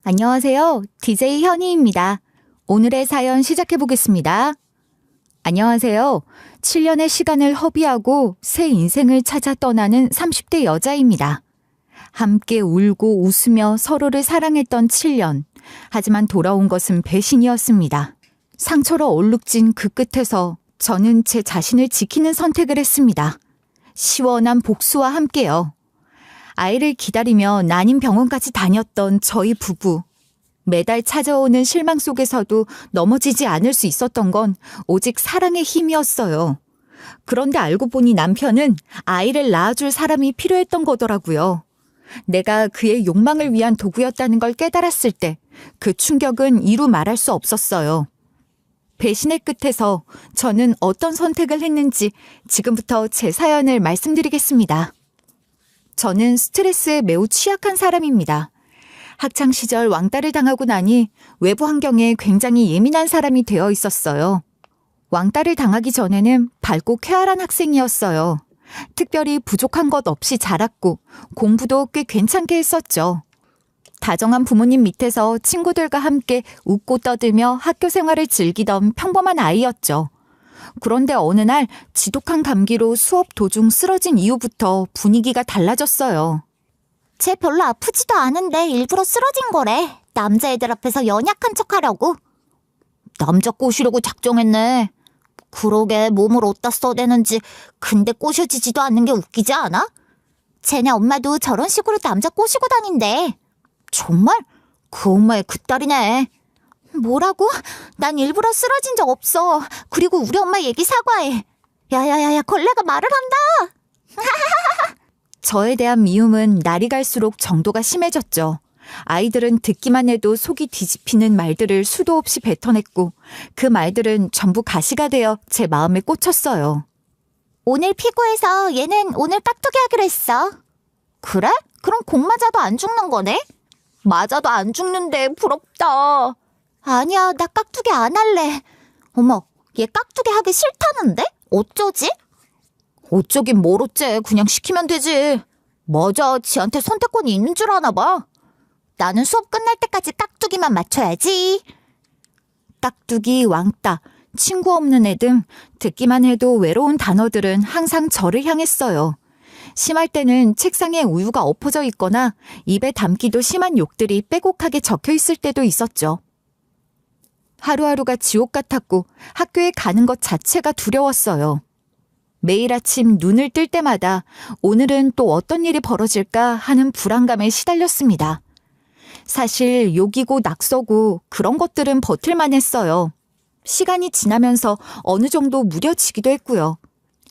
안녕하세요. DJ 현희입니다. 오늘의 사연 시작해 보겠습니다. 안녕하세요. 7년의 시간을 허비하고 새 인생을 찾아 떠나는 30대 여자입니다. 함께 울고 웃으며 서로를 사랑했던 7년. 하지만 돌아온 것은 배신이었습니다. 상처로 얼룩진 그 끝에서 저는 제 자신을 지키는 선택을 했습니다. 시원한 복수와 함께요. 아이를 기다리며 난임 병원까지 다녔던 저희 부부. 매달 찾아오는 실망 속에서도 넘어지지 않을 수 있었던 건 오직 사랑의 힘이었어요. 그런데 알고 보니 남편은 아이를 낳아줄 사람이 필요했던 거더라고요. 내가 그의 욕망을 위한 도구였다는 걸 깨달았을 때 그 충격은 이루 말할 수 없었어요. 배신의 끝에서 저는 어떤 선택을 했는지 지금부터 제 사연을 말씀드리겠습니다. 저는 스트레스에 매우 취약한 사람입니다. 학창시절 왕따를 당하고 나니 외부 환경에 굉장히 예민한 사람이 되어 있었어요. 왕따를 당하기 전에는 밝고 쾌활한 학생이었어요. 특별히 부족한 것 없이 자랐고 공부도 꽤 괜찮게 했었죠. 다정한 부모님 밑에서 친구들과 함께 웃고 떠들며 학교 생활을 즐기던 평범한 아이였죠. 그런데 어느 날 지독한 감기로 수업 도중 쓰러진 이후부터 분위기가 달라졌어요. 쟤 별로 아프지도 않은데 일부러 쓰러진 거래. 남자애들 앞에서 연약한 척하려고. 남자 꼬시려고 작정했네. 그러게 몸을 어디다 써대는지 근데 꼬셔지지도 않는 게 웃기지 않아? 쟤네 엄마도 저런 식으로 남자 꼬시고 다닌대. 정말? 그 엄마의 그 딸이네. 뭐라고? 난 일부러 쓰러진 적 없어. 그리고 우리 엄마 얘기 사과해. 야야야야, 걸레가 말을 한다. 저에 대한 미움은 날이 갈수록 정도가 심해졌죠. 아이들은 듣기만 해도 속이 뒤집히는 말들을 수도 없이 뱉어냈고 그 말들은 전부 가시가 되어 제 마음에 꽂혔어요. 오늘 피고에서 얘는 오늘 깍두기 하기로 했어. 그래? 그럼 공 맞아도 안 죽는 거네? 맞아도 안 죽는데 부럽다. 아니야, 나 깍두기 안 할래. 어머, 얘 깍두기 하기 싫다는데? 어쩌지? 어쩌긴 뭘 어째, 그냥 시키면 되지. 맞아, 지한테 선택권이 있는 줄 아나 봐. 나는 수업 끝날 때까지 깍두기만 맞춰야지. 깍두기, 왕따, 친구 없는 애 등 듣기만 해도 외로운 단어들은 항상 저를 향했어요. 심할 때는 책상에 우유가 엎어져 있거나 입에 담기도 심한 욕들이 빼곡하게 적혀 있을 때도 있었죠. 하루하루가 지옥 같았고 학교에 가는 것 자체가 두려웠어요. 매일 아침 눈을 뜰 때마다 오늘은 또 어떤 일이 벌어질까 하는 불안감에 시달렸습니다. 사실 욕이고 낙서고 그런 것들은 버틸만 했어요. 시간이 지나면서 어느 정도 무뎌지기도 했고요.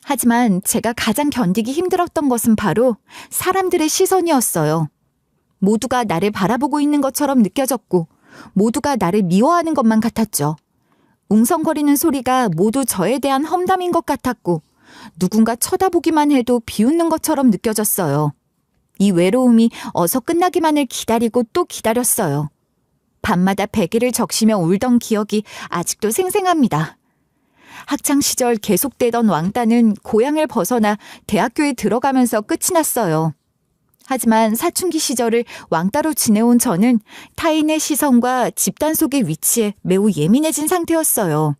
하지만 제가 가장 견디기 힘들었던 것은 바로 사람들의 시선이었어요. 모두가 나를 바라보고 있는 것처럼 느껴졌고 모두가 나를 미워하는 것만 같았죠. 웅성거리는 소리가 모두 저에 대한 험담인 것 같았고 누군가 쳐다보기만 해도 비웃는 것처럼 느껴졌어요. 이 외로움이 어서 끝나기만을 기다리고 또 기다렸어요. 밤마다 베개를 적시며 울던 기억이 아직도 생생합니다. 학창시절 계속되던 왕따는 고향을 벗어나 대학교에 들어가면서 끝이 났어요. 하지만 사춘기 시절을 왕따로 지내온 저는 타인의 시선과 집단 속의 위치에 매우 예민해진 상태였어요.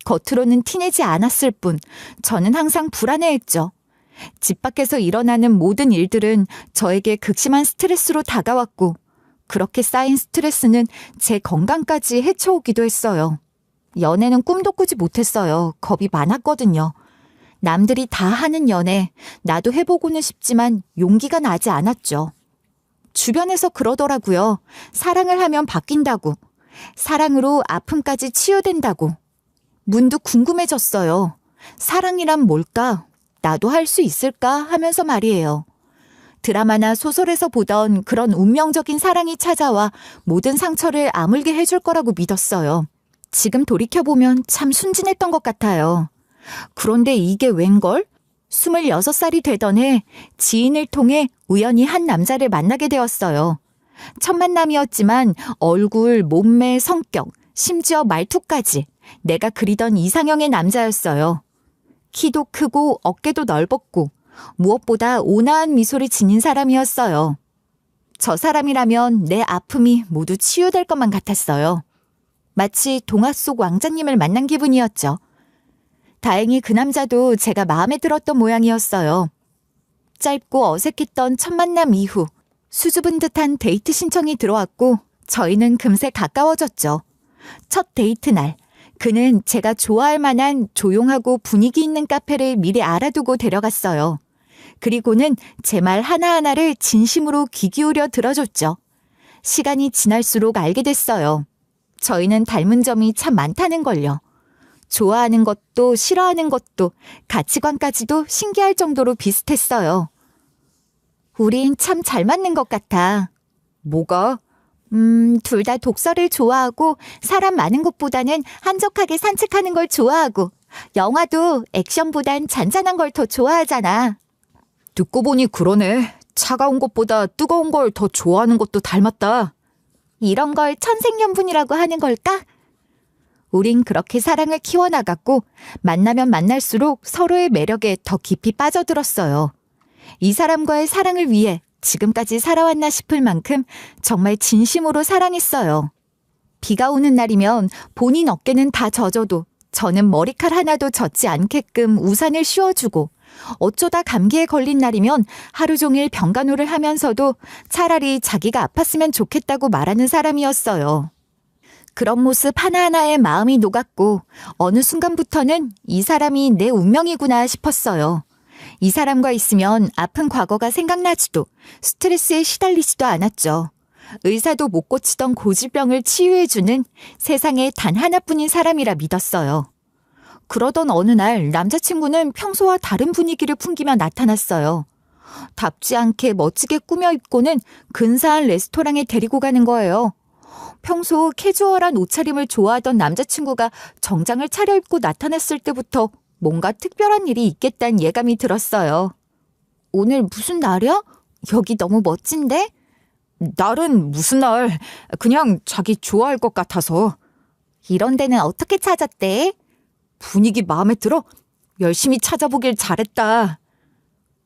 겉으로는 티내지 않았을 뿐 저는 항상 불안해했죠. 집 밖에서 일어나는 모든 일들은 저에게 극심한 스트레스로 다가왔고 그렇게 쌓인 스트레스는 제 건강까지 해쳐오기도 했어요. 연애는 꿈도 꾸지 못했어요. 겁이 많았거든요. 남들이 다 하는 연애, 나도 해보고는 싶지만 용기가 나지 않았죠. 주변에서 그러더라고요. 사랑을 하면 바뀐다고. 사랑으로 아픔까지 치유된다고. 문득 궁금해졌어요. 사랑이란 뭘까? 나도 할 수 있을까? 하면서 말이에요. 드라마나 소설에서 보던 그런 운명적인 사랑이 찾아와 모든 상처를 아물게 해줄 거라고 믿었어요. 지금 돌이켜보면 참 순진했던 것 같아요. 그런데 이게 웬걸? 26살이 되던 해 지인을 통해 우연히 한 남자를 만나게 되었어요. 첫 만남이었지만 얼굴, 몸매, 성격, 심지어 말투까지 내가 그리던 이상형의 남자였어요. 키도 크고 어깨도 넓었고 무엇보다 온화한 미소를 지닌 사람이었어요. 저 사람이라면 내 아픔이 모두 치유될 것만 같았어요. 마치 동화 속 왕자님을 만난 기분이었죠. 다행히 그 남자도 제가 마음에 들었던 모양이었어요. 짧고 어색했던 첫 만남 이후 수줍은 듯한 데이트 신청이 들어왔고 저희는 금세 가까워졌죠. 첫 데이트 날, 그는 제가 좋아할 만한 조용하고 분위기 있는 카페를 미리 알아두고 데려갔어요. 그리고는 제 말 하나하나를 진심으로 귀 기울여 들어줬죠. 시간이 지날수록 알게 됐어요. 저희는 닮은 점이 참 많다는 걸요. 좋아하는 것도 싫어하는 것도 가치관까지도 신기할 정도로 비슷했어요. 우린 참 잘 맞는 것 같아. 뭐가? 둘 다 독서를 좋아하고 사람 많은 곳보다는 한적하게 산책하는 걸 좋아하고 영화도 액션보단 잔잔한 걸 더 좋아하잖아. 듣고 보니 그러네. 차가운 것보다 뜨거운 걸 더 좋아하는 것도 닮았다. 이런 걸 천생연분이라고 하는 걸까? 우린 그렇게 사랑을 키워나갔고 만나면 만날수록 서로의 매력에 더 깊이 빠져들었어요. 이 사람과의 사랑을 위해 지금까지 살아왔나 싶을 만큼 정말 진심으로 사랑했어요. 비가 오는 날이면 본인 어깨는 다 젖어도 저는 머리칼 하나도 젖지 않게끔 우산을 씌워주고 어쩌다 감기에 걸린 날이면 하루 종일 병간호를 하면서도 차라리 자기가 아팠으면 좋겠다고 말하는 사람이었어요. 그런 모습 하나하나에 마음이 녹았고 어느 순간부터는 이 사람이 내 운명이구나 싶었어요. 이 사람과 있으면 아픈 과거가 생각나지도 스트레스에 시달리지도 않았죠. 의사도 못 고치던 고질병을 치유해주는 세상에 단 하나뿐인 사람이라 믿었어요. 그러던 어느 날 남자친구는 평소와 다른 분위기를 풍기며 나타났어요. 답지 않게 멋지게 꾸며 입고는 근사한 레스토랑에 데리고 가는 거예요. 평소 캐주얼한 옷차림을 좋아하던 남자친구가 정장을 차려입고 나타났을 때부터 뭔가 특별한 일이 있겠다는 예감이 들었어요. 오늘 무슨 날이야? 여기 너무 멋진데? 날은 무슨 날? 그냥 자기 좋아할 것 같아서. 이런 데는 어떻게 찾았대? 분위기 마음에 들어? 열심히 찾아보길 잘했다.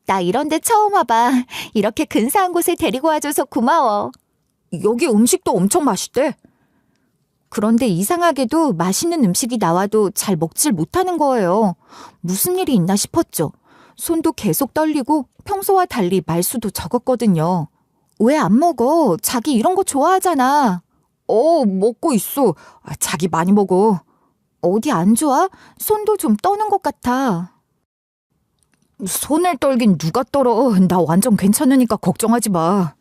나 이런 데 처음 와봐. 이렇게 근사한 곳에 데리고 와줘서 고마워. 여기 음식도 엄청 맛있대. 그런데 이상하게도 맛있는 음식이 나와도 잘 먹질 못하는 거예요. 무슨 일이 있나 싶었죠. 손도 계속 떨리고 평소와 달리 말수도 적었거든요. 왜 안 먹어? 자기 이런 거 좋아하잖아. 먹고 있어. 자기 많이 먹어. 어디 안 좋아? 손도 좀 떠는 것 같아. 손을 떨긴 누가 떨어. 나 완전 괜찮으니까 걱정하지 마.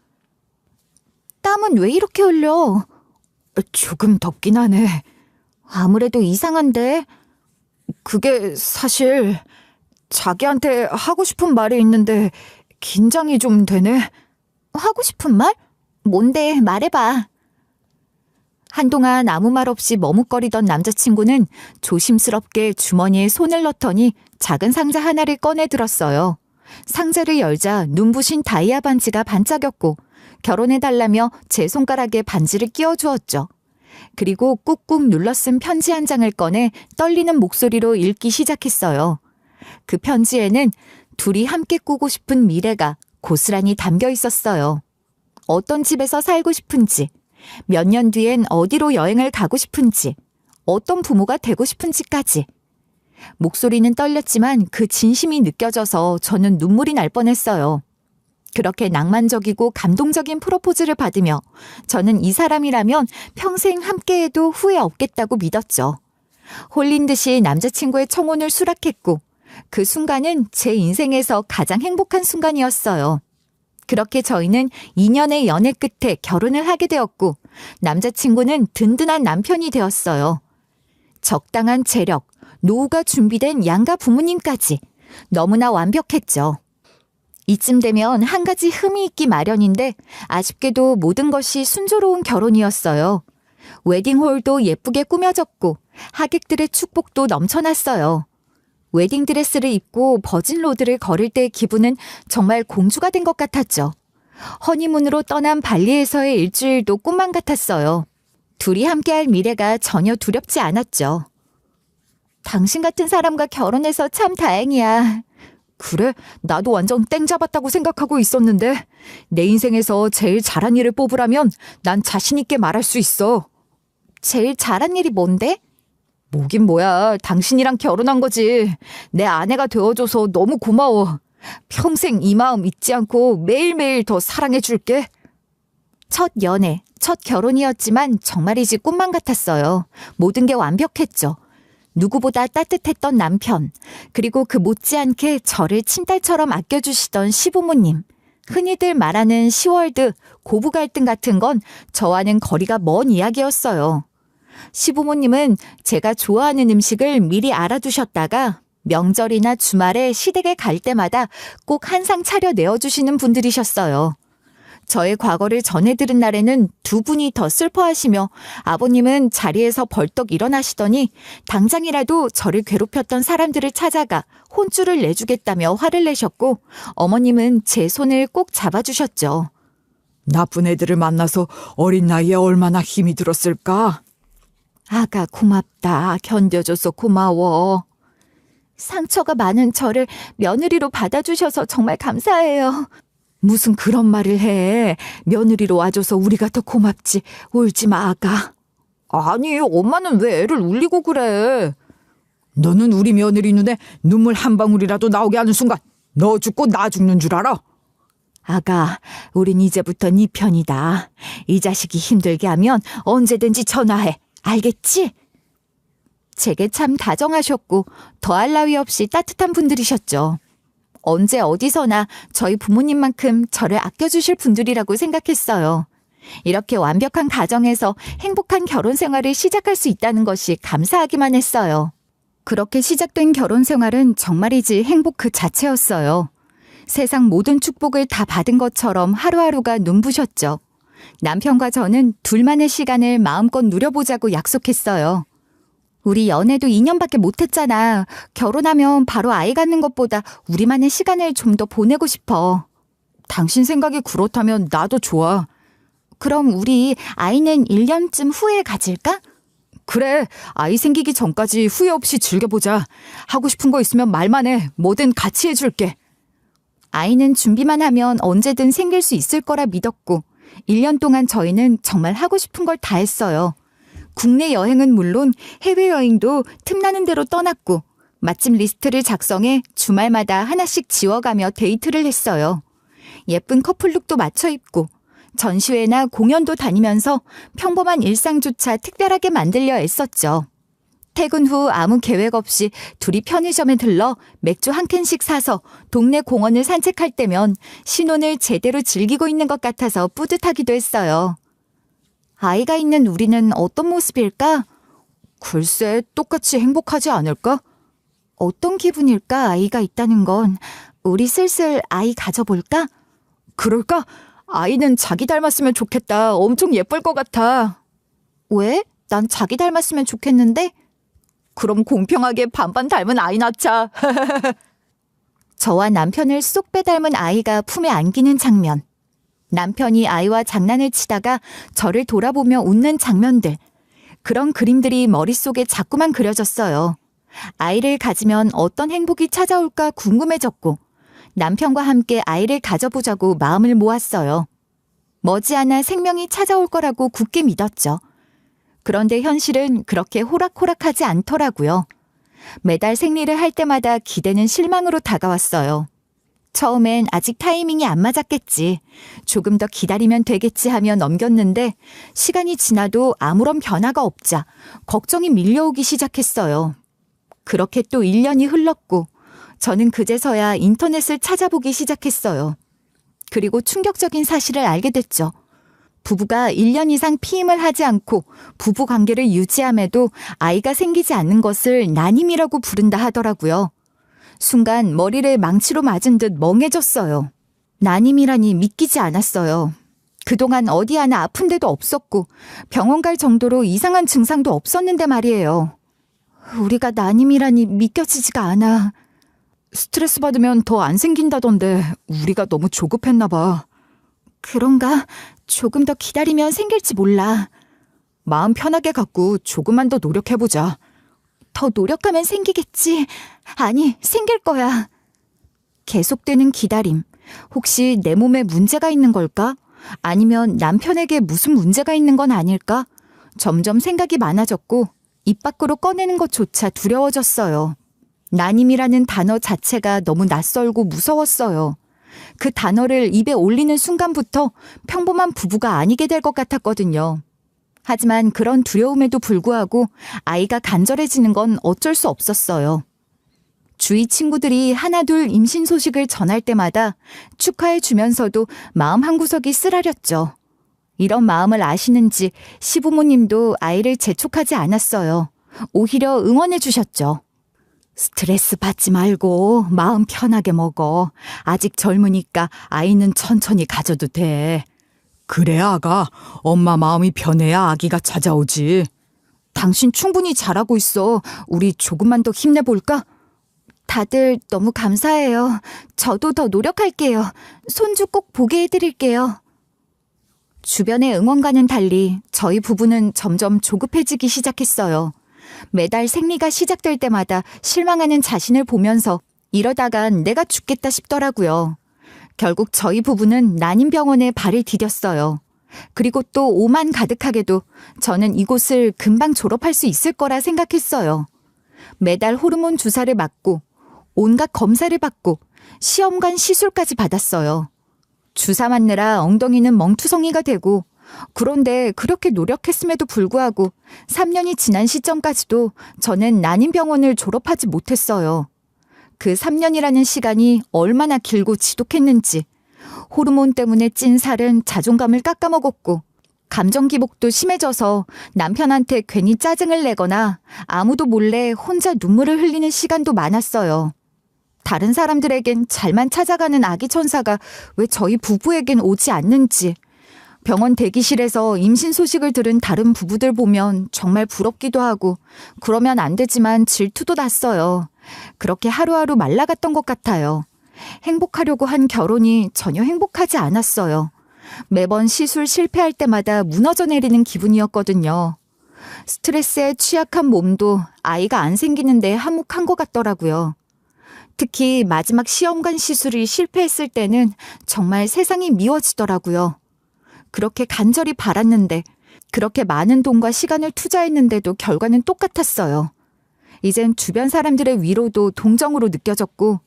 땀은 왜 이렇게 흘려? 조금 덥긴 하네. 아무래도 이상한데. 그게 사실 자기한테 하고 싶은 말이 있는데 긴장이 좀 되네. 하고 싶은 말? 뭔데? 말해봐. 한동안 아무 말 없이 머뭇거리던 남자친구는 조심스럽게 주머니에 손을 넣더니 작은 상자 하나를 꺼내 들었어요. 상자를 열자 눈부신 다이아 반지가 반짝였고 결혼해달라며 제 손가락에 반지를 끼워주었죠. 그리고 꾹꾹 눌러 쓴 편지 한 장을 꺼내 떨리는 목소리로 읽기 시작했어요. 그 편지에는 둘이 함께 꾸고 싶은 미래가 고스란히 담겨 있었어요. 어떤 집에서 살고 싶은지, 몇 년 뒤엔 어디로 여행을 가고 싶은지, 어떤 부모가 되고 싶은지까지. 목소리는 떨렸지만 그 진심이 느껴져서 저는 눈물이 날 뻔했어요. 그렇게 낭만적이고 감동적인 프로포즈를 받으며 저는 이 사람이라면 평생 함께해도 후회 없겠다고 믿었죠. 홀린 듯이 남자친구의 청혼을 수락했고 그 순간은 제 인생에서 가장 행복한 순간이었어요. 그렇게 저희는 2년의 연애 끝에 결혼을 하게 되었고 남자친구는 든든한 남편이 되었어요. 적당한 재력, 노후가 준비된 양가 부모님까지 너무나 완벽했죠. 이쯤 되면 한 가지 흠이 있기 마련인데 아쉽게도 모든 것이 순조로운 결혼이었어요. 웨딩홀도 예쁘게 꾸며졌고 하객들의 축복도 넘쳐났어요. 웨딩드레스를 입고 버진로드를 걸을 때의 기분은 정말 공주가 된 것 같았죠. 허니문으로 떠난 발리에서의 일주일도 꿈만 같았어요. 둘이 함께할 미래가 전혀 두렵지 않았죠. 당신 같은 사람과 결혼해서 참 다행이야. 그래? 나도 완전 땡 잡았다고 생각하고 있었는데 내 인생에서 제일 잘한 일을 뽑으라면 난 자신 있게 말할 수 있어. 제일 잘한 일이 뭔데? 뭐긴 뭐야. 당신이랑 결혼한 거지. 내 아내가 되어줘서 너무 고마워. 평생 이 마음 잊지 않고 매일매일 더 사랑해줄게. 첫 연애, 첫 결혼이었지만 정말이지 꿈만 같았어요. 모든 게 완벽했죠. 누구보다 따뜻했던 남편, 그리고 그 못지않게 저를 친딸처럼 아껴주시던 시부모님. 흔히들 말하는 시월드, 고부 갈등 같은 건 저와는 거리가 먼 이야기였어요. 시부모님은 제가 좋아하는 음식을 미리 알아두셨다가 명절이나 주말에 시댁에 갈 때마다 꼭 한상 차려 내어주시는 분들이셨어요. 저의 과거를 전해 들은 날에는 두 분이 더 슬퍼하시며 아버님은 자리에서 벌떡 일어나시더니 당장이라도 저를 괴롭혔던 사람들을 찾아가 혼쭐을 내주겠다며 화를 내셨고 어머님은 제 손을 꼭 잡아주셨죠. 나쁜 애들을 만나서 어린 나이에 얼마나 힘이 들었을까? 아가 고맙다. 견뎌줘서 고마워. 상처가 많은 저를 며느리로 받아주셔서 정말 감사해요. 무슨 그런 말을 해. 며느리로 와줘서 우리가 더 고맙지. 울지 마, 아가. 아니, 엄마는 왜 애를 울리고 그래? 너는 우리 며느리 눈에 눈물 한 방울이라도 나오게 하는 순간 너 죽고 나 죽는 줄 알아? 아가, 우린 이제부터 네 편이다. 이 자식이 힘들게 하면 언제든지 전화해. 알겠지? 제게 참 다정하셨고 더할 나위 없이 따뜻한 분들이셨죠. 언제 어디서나 저희 부모님만큼 저를 아껴주실 분들이라고 생각했어요. 이렇게 완벽한 가정에서 행복한 결혼 생활을 시작할 수 있다는 것이 감사하기만 했어요. 그렇게 시작된 결혼 생활은 정말이지 행복 그 자체였어요. 세상 모든 축복을 다 받은 것처럼 하루하루가 눈부셨죠. 남편과 저는 둘만의 시간을 마음껏 누려보자고 약속했어요. 우리 연애도 2년밖에 못했잖아. 결혼하면 바로 아이 갖는 것보다 우리만의 시간을 좀 더 보내고 싶어. 당신 생각이 그렇다면 나도 좋아. 그럼 우리 아이는 1년쯤 후에 가질까? 그래, 아이 생기기 전까지 후회 없이 즐겨보자. 하고 싶은 거 있으면 말만 해. 뭐든 같이 해줄게. 아이는 준비만 하면 언제든 생길 수 있을 거라 믿었고 1년 동안 저희는 정말 하고 싶은 걸 다 했어요. 국내 여행은 물론 해외여행도 틈나는 대로 떠났고 맛집 리스트를 작성해 주말마다 하나씩 지워가며 데이트를 했어요. 예쁜 커플룩도 맞춰 입고 전시회나 공연도 다니면서 평범한 일상조차 특별하게 만들려 애썼죠. 퇴근 후 아무 계획 없이 둘이 편의점에 들러 맥주 한 캔씩 사서 동네 공원을 산책할 때면 신혼을 제대로 즐기고 있는 것 같아서 뿌듯하기도 했어요. 아이가 있는 우리는 어떤 모습일까? 글쎄, 똑같이 행복하지 않을까? 어떤 기분일까, 아이가 있다는 건. 우리 슬슬 아이 가져볼까? 그럴까? 아이는 자기 닮았으면 좋겠다. 엄청 예쁠 것 같아. 왜? 난 자기 닮았으면 좋겠는데? 그럼 공평하게 반반 닮은 아이 낳자. 저와 남편을 쏙 빼닮은 아이가 품에 안기는 장면. 남편이 아이와 장난을 치다가 저를 돌아보며 웃는 장면들. 그런 그림들이 머릿속에 자꾸만 그려졌어요. 아이를 가지면 어떤 행복이 찾아올까 궁금해졌고 남편과 함께 아이를 가져보자고 마음을 모았어요. 머지않아 생명이 찾아올 거라고 굳게 믿었죠. 그런데 현실은 그렇게 호락호락하지 않더라고요. 매달 생리를 할 때마다 기대는 실망으로 다가왔어요. 처음엔 아직 타이밍이 안 맞았겠지. 조금 더 기다리면 되겠지 하며 넘겼는데 시간이 지나도 아무런 변화가 없자 걱정이 밀려오기 시작했어요. 그렇게 또 1년이 흘렀고 저는 그제서야 인터넷을 찾아보기 시작했어요. 그리고 충격적인 사실을 알게 됐죠. 부부가 1년 이상 피임을 하지 않고 부부 관계를 유지함에도 아이가 생기지 않는 것을 난임이라고 부른다 하더라고요. 순간 머리를 망치로 맞은 듯 멍해졌어요. 난임이라니 믿기지 않았어요. 그동안 어디 하나 아픈 데도 없었고 병원 갈 정도로 이상한 증상도 없었는데 말이에요. 우리가 난임이라니 믿겨지지가 않아. 스트레스 받으면 더 안 생긴다던데 우리가 너무 조급했나 봐. 그런가? 조금 더 기다리면 생길지 몰라. 마음 편하게 갖고 조금만 더 노력해보자. 더 노력하면 생기겠지. 아니, 생길 거야. 계속되는 기다림. 혹시 내 몸에 문제가 있는 걸까? 아니면 남편에게 무슨 문제가 있는 건 아닐까? 점점 생각이 많아졌고 입 밖으로 꺼내는 것조차 두려워졌어요. 난임이라는 단어 자체가 너무 낯설고 무서웠어요. 그 단어를 입에 올리는 순간부터 평범한 부부가 아니게 될 것 같았거든요. 하지만 그런 두려움에도 불구하고 아이가 간절해지는 건 어쩔 수 없었어요. 주위 친구들이 하나둘 임신 소식을 전할 때마다 축하해 주면서도 마음 한구석이 쓰라렸죠. 이런 마음을 아시는지 시부모님도 아이를 재촉하지 않았어요. 오히려 응원해 주셨죠. 스트레스 받지 말고 마음 편하게 먹어. 아직 젊으니까 아이는 천천히 가져도 돼. 그래, 아가. 엄마 마음이 편해야 아기가 찾아오지. 당신 충분히 잘하고 있어. 우리 조금만 더 힘내볼까? 다들 너무 감사해요. 저도 더 노력할게요. 손주 꼭 보게 해드릴게요. 주변의 응원과는 달리 저희 부부는 점점 조급해지기 시작했어요. 매달 생리가 시작될 때마다 실망하는 자신을 보면서 이러다간 내가 죽겠다 싶더라고요. 결국 저희 부부는 난임병원에 발을 디뎠어요. 그리고 또 오만 가득하게도 저는 이곳을 금방 졸업할 수 있을 거라 생각했어요. 매달 호르몬 주사를 맞고 온갖 검사를 받고 시험관 시술까지 받았어요. 주사 맞느라 엉덩이는 멍투성이가 되고, 그런데 그렇게 노력했음에도 불구하고 3년이 지난 시점까지도 저는 난임병원을 졸업하지 못했어요. 그 3년이라는 시간이 얼마나 길고 지독했는지, 호르몬 때문에 찐 살은 자존감을 깎아먹었고 감정 기복도 심해져서 남편한테 괜히 짜증을 내거나 아무도 몰래 혼자 눈물을 흘리는 시간도 많았어요. 다른 사람들에겐 잘만 찾아가는 아기 천사가 왜 저희 부부에겐 오지 않는지, 병원 대기실에서 임신 소식을 들은 다른 부부들 보면 정말 부럽기도 하고 그러면 안 되지만 질투도 났어요. 그렇게 하루하루 말라갔던 것 같아요. 행복하려고 한 결혼이 전혀 행복하지 않았어요. 매번 시술 실패할 때마다 무너져 내리는 기분이었거든요. 스트레스에 취약한 몸도 아이가 안 생기는데 한몫한 것 같더라고요. 특히 마지막 시험관 시술이 실패했을 때는 정말 세상이 미워지더라고요. 그렇게 간절히 바랐는데, 그렇게 많은 돈과 시간을 투자했는데도 결과는 똑같았어요. 이젠 주변 사람들의 위로도 동정으로 느껴졌고,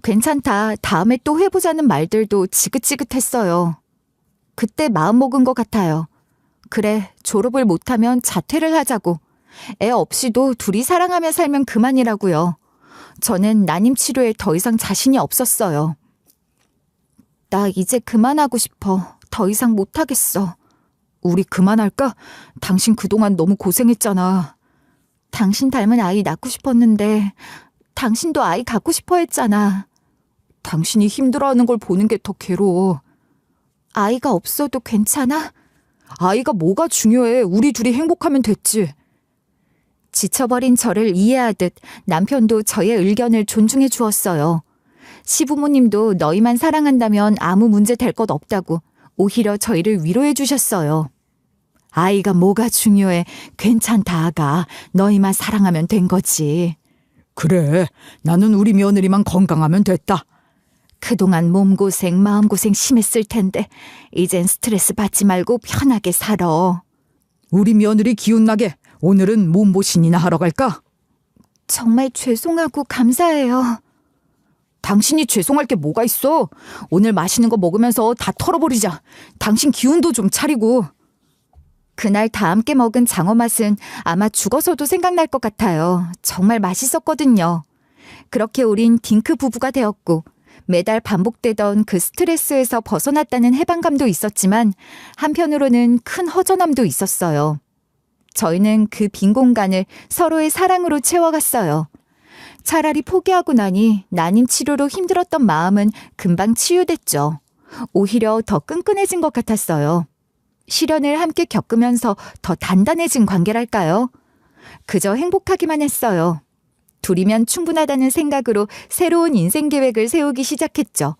괜찮다, 다음에 또 해보자는 말들도 지긋지긋했어요. 그때 마음먹은 것 같아요. 그래, 졸업을 못하면 자퇴를 하자고. 애 없이도 둘이 사랑하며 살면 그만이라고요. 저는 난임 치료에 더 이상 자신이 없었어요. 나 이제 그만하고 싶어. 더 이상 못하겠어. 우리 그만할까? 당신 그동안 너무 고생했잖아. 당신 닮은 아이 낳고 싶었는데 당신도 아이 갖고 싶어 했잖아. 당신이 힘들어하는 걸 보는 게 더 괴로워. 아이가 없어도 괜찮아? 아이가 뭐가 중요해. 우리 둘이 행복하면 됐지. 지쳐버린 저를 이해하듯 남편도 저의 의견을 존중해 주었어요. 시부모님도 너희만 사랑한다면 아무 문제 될 것 없다고 오히려 저희를 위로해 주셨어요. 아이가 뭐가 중요해. 괜찮다, 아가. 너희만 사랑하면 된 거지. 그래, 나는 우리 며느리만 건강하면 됐다. 그동안 몸고생, 마음고생 심했을 텐데 이젠 스트레스 받지 말고 편하게 살아. 우리 며느리 기운나게 오늘은 몸보신이나 하러 갈까? 정말 죄송하고 감사해요. 당신이 죄송할 게 뭐가 있어? 오늘 맛있는 거 먹으면서 다 털어버리자. 당신 기운도 좀 차리고. 그날 다 함께 먹은 장어 맛은 아마 죽어서도 생각날 것 같아요. 정말 맛있었거든요. 그렇게 우린 딩크 부부가 되었고 매달 반복되던 그 스트레스에서 벗어났다는 해방감도 있었지만 한편으로는 큰 허전함도 있었어요. 저희는 그 빈 공간을 서로의 사랑으로 채워갔어요. 차라리 포기하고 나니 난임 치료로 힘들었던 마음은 금방 치유됐죠. 오히려 더 끈끈해진 것 같았어요. 시련을 함께 겪으면서 더 단단해진 관계랄까요? 그저 행복하기만 했어요. 둘이면 충분하다는 생각으로 새로운 인생 계획을 세우기 시작했죠.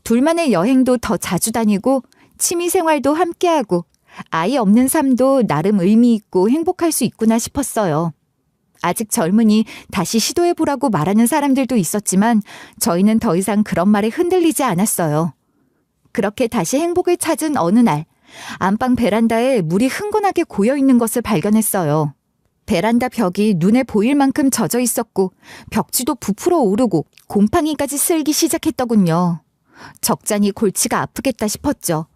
둘만의 여행도 더 자주 다니고 취미 생활도 함께하고 아이 없는 삶도 나름 의미 있고 행복할 수 있구나 싶었어요. 아직 젊으니 다시 시도해보라고 말하는 사람들도 있었지만 저희는 더 이상 그런 말에 흔들리지 않았어요. 그렇게 다시 행복을 찾은 어느 날, 안방 베란다에 물이 흥건하게 고여있는 것을 발견했어요. 베란다 벽이 눈에 보일 만큼 젖어 있었고 벽지도 부풀어 오르고 곰팡이까지 쓸기 시작했더군요. 적잖이 골치가 아프겠다 싶었죠.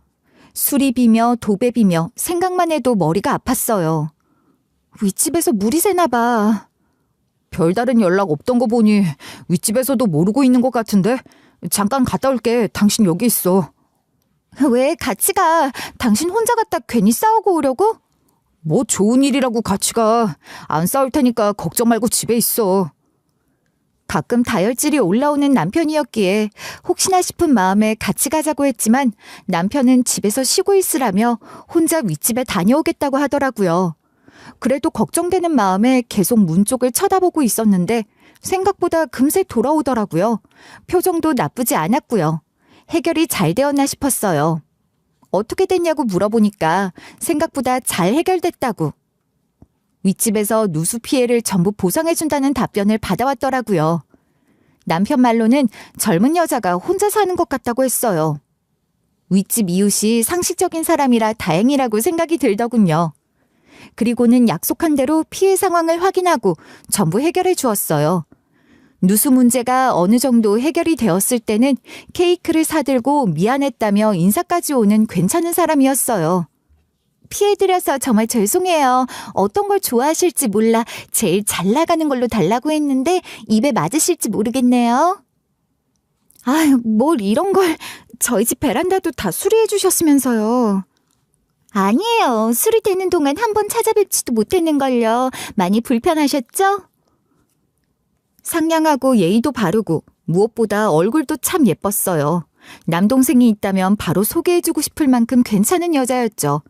술이 비며 도배 비며 생각만 해도 머리가 아팠어요. 윗집에서 물이 새나 봐. 별다른 연락 없던 거 보니 윗집에서도 모르고 있는 것 같은데 잠깐 갔다 올게. 당신 여기 있어. 왜 같이 가? 당신 혼자 갔다 괜히 싸우고 오려고? 뭐 좋은 일이라고 같이 가. 안 싸울 테니까 걱정 말고 집에 있어. 가끔 다혈질이 올라오는 남편이었기에 혹시나 싶은 마음에 같이 가자고 했지만 남편은 집에서 쉬고 있으라며 혼자 윗집에 다녀오겠다고 하더라고요. 그래도 걱정되는 마음에 계속 문 쪽을 쳐다보고 있었는데 생각보다 금세 돌아오더라고요. 표정도 나쁘지 않았고요. 해결이 잘 되었나 싶었어요. 어떻게 됐냐고 물어보니까 생각보다 잘 해결됐다고. 윗집에서 누수 피해를 전부 보상해준다는 답변을 받아왔더라고요. 남편 말로는 젊은 여자가 혼자 사는 것 같다고 했어요. 윗집 이웃이 상식적인 사람이라 다행이라고 생각이 들더군요. 그리고는 약속한 대로 피해 상황을 확인하고 전부 해결해 주었어요. 누수 문제가 어느 정도 해결이 되었을 때는 케이크를 사들고 미안했다며 인사까지 오는 괜찮은 사람이었어요. 피해드려서 정말 죄송해요. 어떤 걸 좋아하실지 몰라 제일 잘 나가는 걸로 달라고 했는데 입에 맞으실지 모르겠네요. 아유, 뭘 이런 걸. 저희 집 베란다도 다 수리해 주셨으면서요. 아니에요. 수리되는 동안 한번 찾아뵙지도 못했는걸요. 많이 불편하셨죠? 상냥하고 예의도 바르고 무엇보다 얼굴도 참 예뻤어요. 남동생이 있다면 바로 소개해주고 싶을 만큼 괜찮은 여자였죠.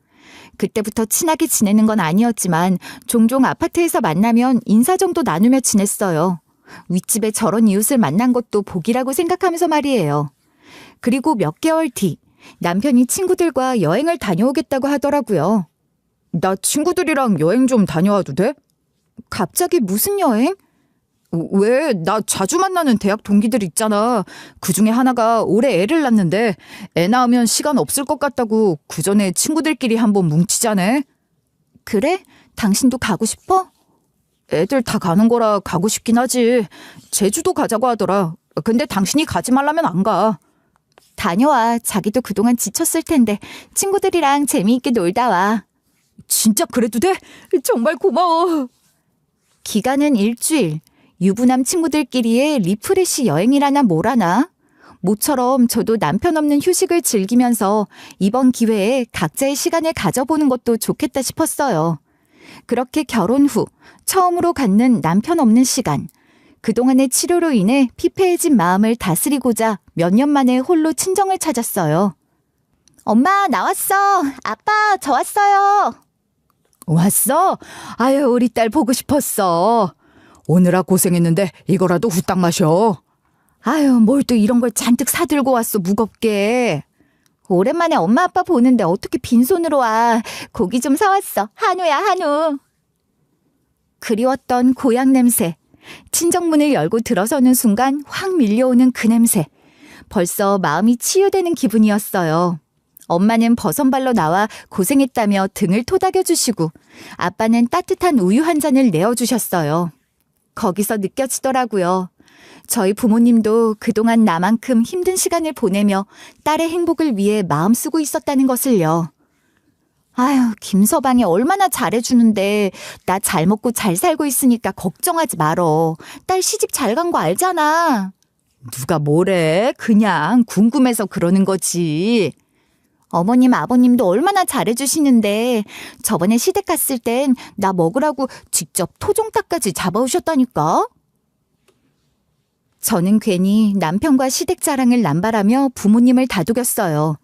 그때부터 친하게 지내는 건 아니었지만 종종 아파트에서 만나면 인사 정도 나누며 지냈어요. 윗집에 저런 이웃을 만난 것도 복이라고 생각하면서 말이에요. 그리고 몇 개월 뒤 남편이 친구들과 여행을 다녀오겠다고 하더라고요. 나 친구들이랑 여행 좀 다녀와도 돼? 갑자기 무슨 여행? 왜? 나 자주 만나는 대학 동기들 있잖아. 그중에 하나가 올해 애를 낳는데 애 낳으면 시간 없을 것 같다고 그 전에 친구들끼리 한번 뭉치자네. 그래? 당신도 가고 싶어? 애들 다 가는 거라 가고 싶긴 하지. 제주도 가자고 하더라. 근데 당신이 가지 말라면 안 가. 다녀와. 자기도 그동안 지쳤을 텐데 친구들이랑 재미있게 놀다 와. 진짜 그래도 돼? 정말 고마워. 기간은 일주일. 유부남 친구들끼리의 리프레시 여행이라나 뭐라나. 모처럼 저도 남편 없는 휴식을 즐기면서 이번 기회에 각자의 시간을 가져보는 것도 좋겠다 싶었어요. 그렇게 결혼 후 처음으로 갖는 남편 없는 시간. 그동안의 치료로 인해 피폐해진 마음을 다스리고자 몇 년 만에 홀로 친정을 찾았어요. 엄마, 나왔어. 아빠, 저 왔어요. 왔어? 아유, 우리 딸 보고 싶었어. 오느라 고생했는데 이거라도 후딱 마셔. 아유, 뭘 또 이런 걸 잔뜩 사들고 왔어, 무겁게. 오랜만에 엄마 아빠 보는데 어떻게 빈손으로 와. 고기 좀 사왔어. 한우야, 한우. 그리웠던 고향 냄새. 친정문을 열고 들어서는 순간 확 밀려오는 그 냄새. 벌써 마음이 치유되는 기분이었어요. 엄마는 버선발로 나와 고생했다며 등을 토닥여주시고 아빠는 따뜻한 우유 한 잔을 내어주셨어요. 거기서 느껴지더라고요. 저희 부모님도 그동안 나만큼 힘든 시간을 보내며 딸의 행복을 위해 마음 쓰고 있었다는 것을요. 아유, 김서방이 얼마나 잘해주는데 나 잘 먹고 잘 살고 있으니까 걱정하지 말어. 딸 시집 잘 간 거 알잖아. 누가 뭐래? 그냥 궁금해서 그러는 거지. 어머님, 아버님도 얼마나 잘해주시는데 저번에 시댁 갔을 땐 나 먹으라고 직접 토종닭까지 잡아오셨다니까. 저는 괜히 남편과 시댁 자랑을 남발하며 부모님을 다독였어요.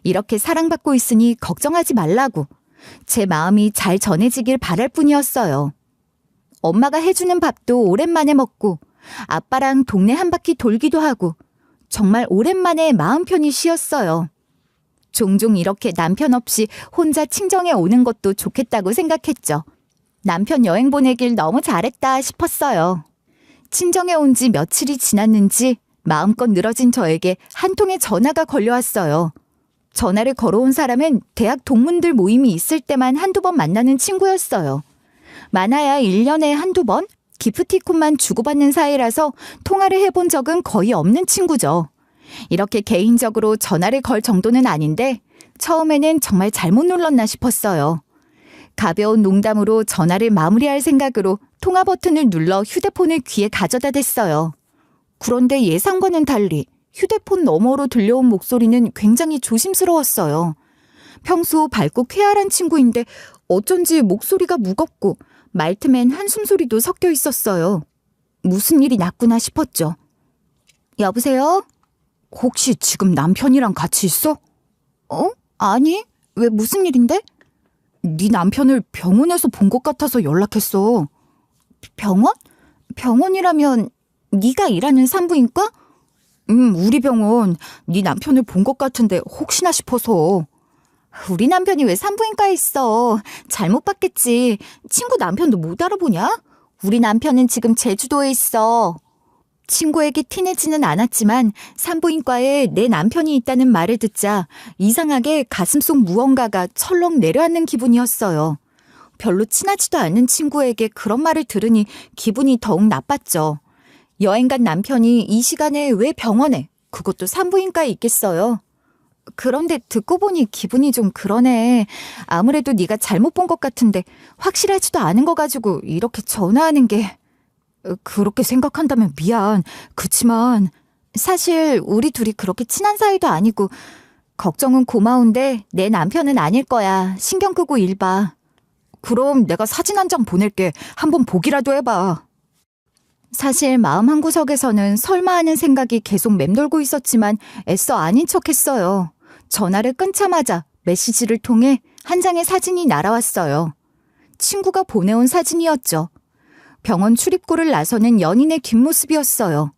이렇게 사랑받고 있으니 걱정하지 말라고. 제 마음이 잘 전해지길 바랄 뿐이었어요. 엄마가 해주는 밥도 오랜만에 먹고 아빠랑 동네 한 바퀴 돌기도 하고 정말 오랜만에 마음 편히 쉬었어요. 종종 이렇게 남편 없이 혼자 친정에 오는 것도 좋겠다고 생각했죠. 남편 여행 보내길 너무 잘했다 싶었어요. 친정에 온 지 며칠이 지났는지 마음껏 늘어진 저에게 한 통의 전화가 걸려왔어요. 전화를 걸어온 사람은 대학 동문들 모임이 있을 때만 한두 번 만나는 친구였어요. 많아야 1년에 한두 번 기프티콘만 주고받는 사이라서 통화를 해본 적은 거의 없는 친구죠. 이렇게 개인적으로 전화를 걸 정도는 아닌데 처음에는 정말 잘못 눌렀나 싶었어요. 가벼운 농담으로 전화를 마무리할 생각으로 통화 버튼을 눌러 휴대폰을 귀에 가져다 댔어요. 그런데 예상과는 달리 휴대폰 너머로 들려온 목소리는 굉장히 조심스러웠어요. 평소 밝고 쾌활한 친구인데 어쩐지 목소리가 무겁고 말틈엔 한숨 소리도 섞여 있었어요. 무슨 일이 났구나 싶었죠. 여보세요? 혹시 지금 남편이랑 같이 있어? 아니, 왜 무슨 일인데? 네 남편을 병원에서 본 것 같아서 연락했어. 병원? 병원이라면 네가 일하는 산부인과? 우리 병원. 네 남편을 본 것 같은데 혹시나 싶어서. 우리 남편이 왜 산부인과에 있어? 잘못 봤겠지. 친구 남편도 못 알아보냐? 우리 남편은 지금 제주도에 있어. 친구에게 티내지는 않았지만 산부인과에 내 남편이 있다는 말을 듣자 이상하게 가슴속 무언가가 철렁 내려앉는 기분이었어요. 별로 친하지도 않은 친구에게 그런 말을 들으니 기분이 더욱 나빴죠. 여행 간 남편이 이 시간에 왜 병원에, 그것도 산부인과에 있겠어요? 그런데 듣고 보니 기분이 좀 그러네. 아무래도 네가 잘못 본 것 같은데 확실하지도 않은 거 가지고 이렇게 전화하는 게. 그렇게 생각한다면 미안. 그치만 사실 우리 둘이 그렇게 친한 사이도 아니고 걱정은 고마운데 내 남편은 아닐 거야. 신경 끄고 일 봐. 그럼 내가 사진 한 장 보낼게. 한번 보기라도 해봐. 사실 마음 한구석에서는 설마 하는 생각이 계속 맴돌고 있었지만 애써 아닌 척했어요. 전화를 끊자마자 메시지를 통해 한 장의 사진이 날아왔어요. 친구가 보내온 사진이었죠. 병원 출입구를 나서는 연인의 뒷모습이었어요.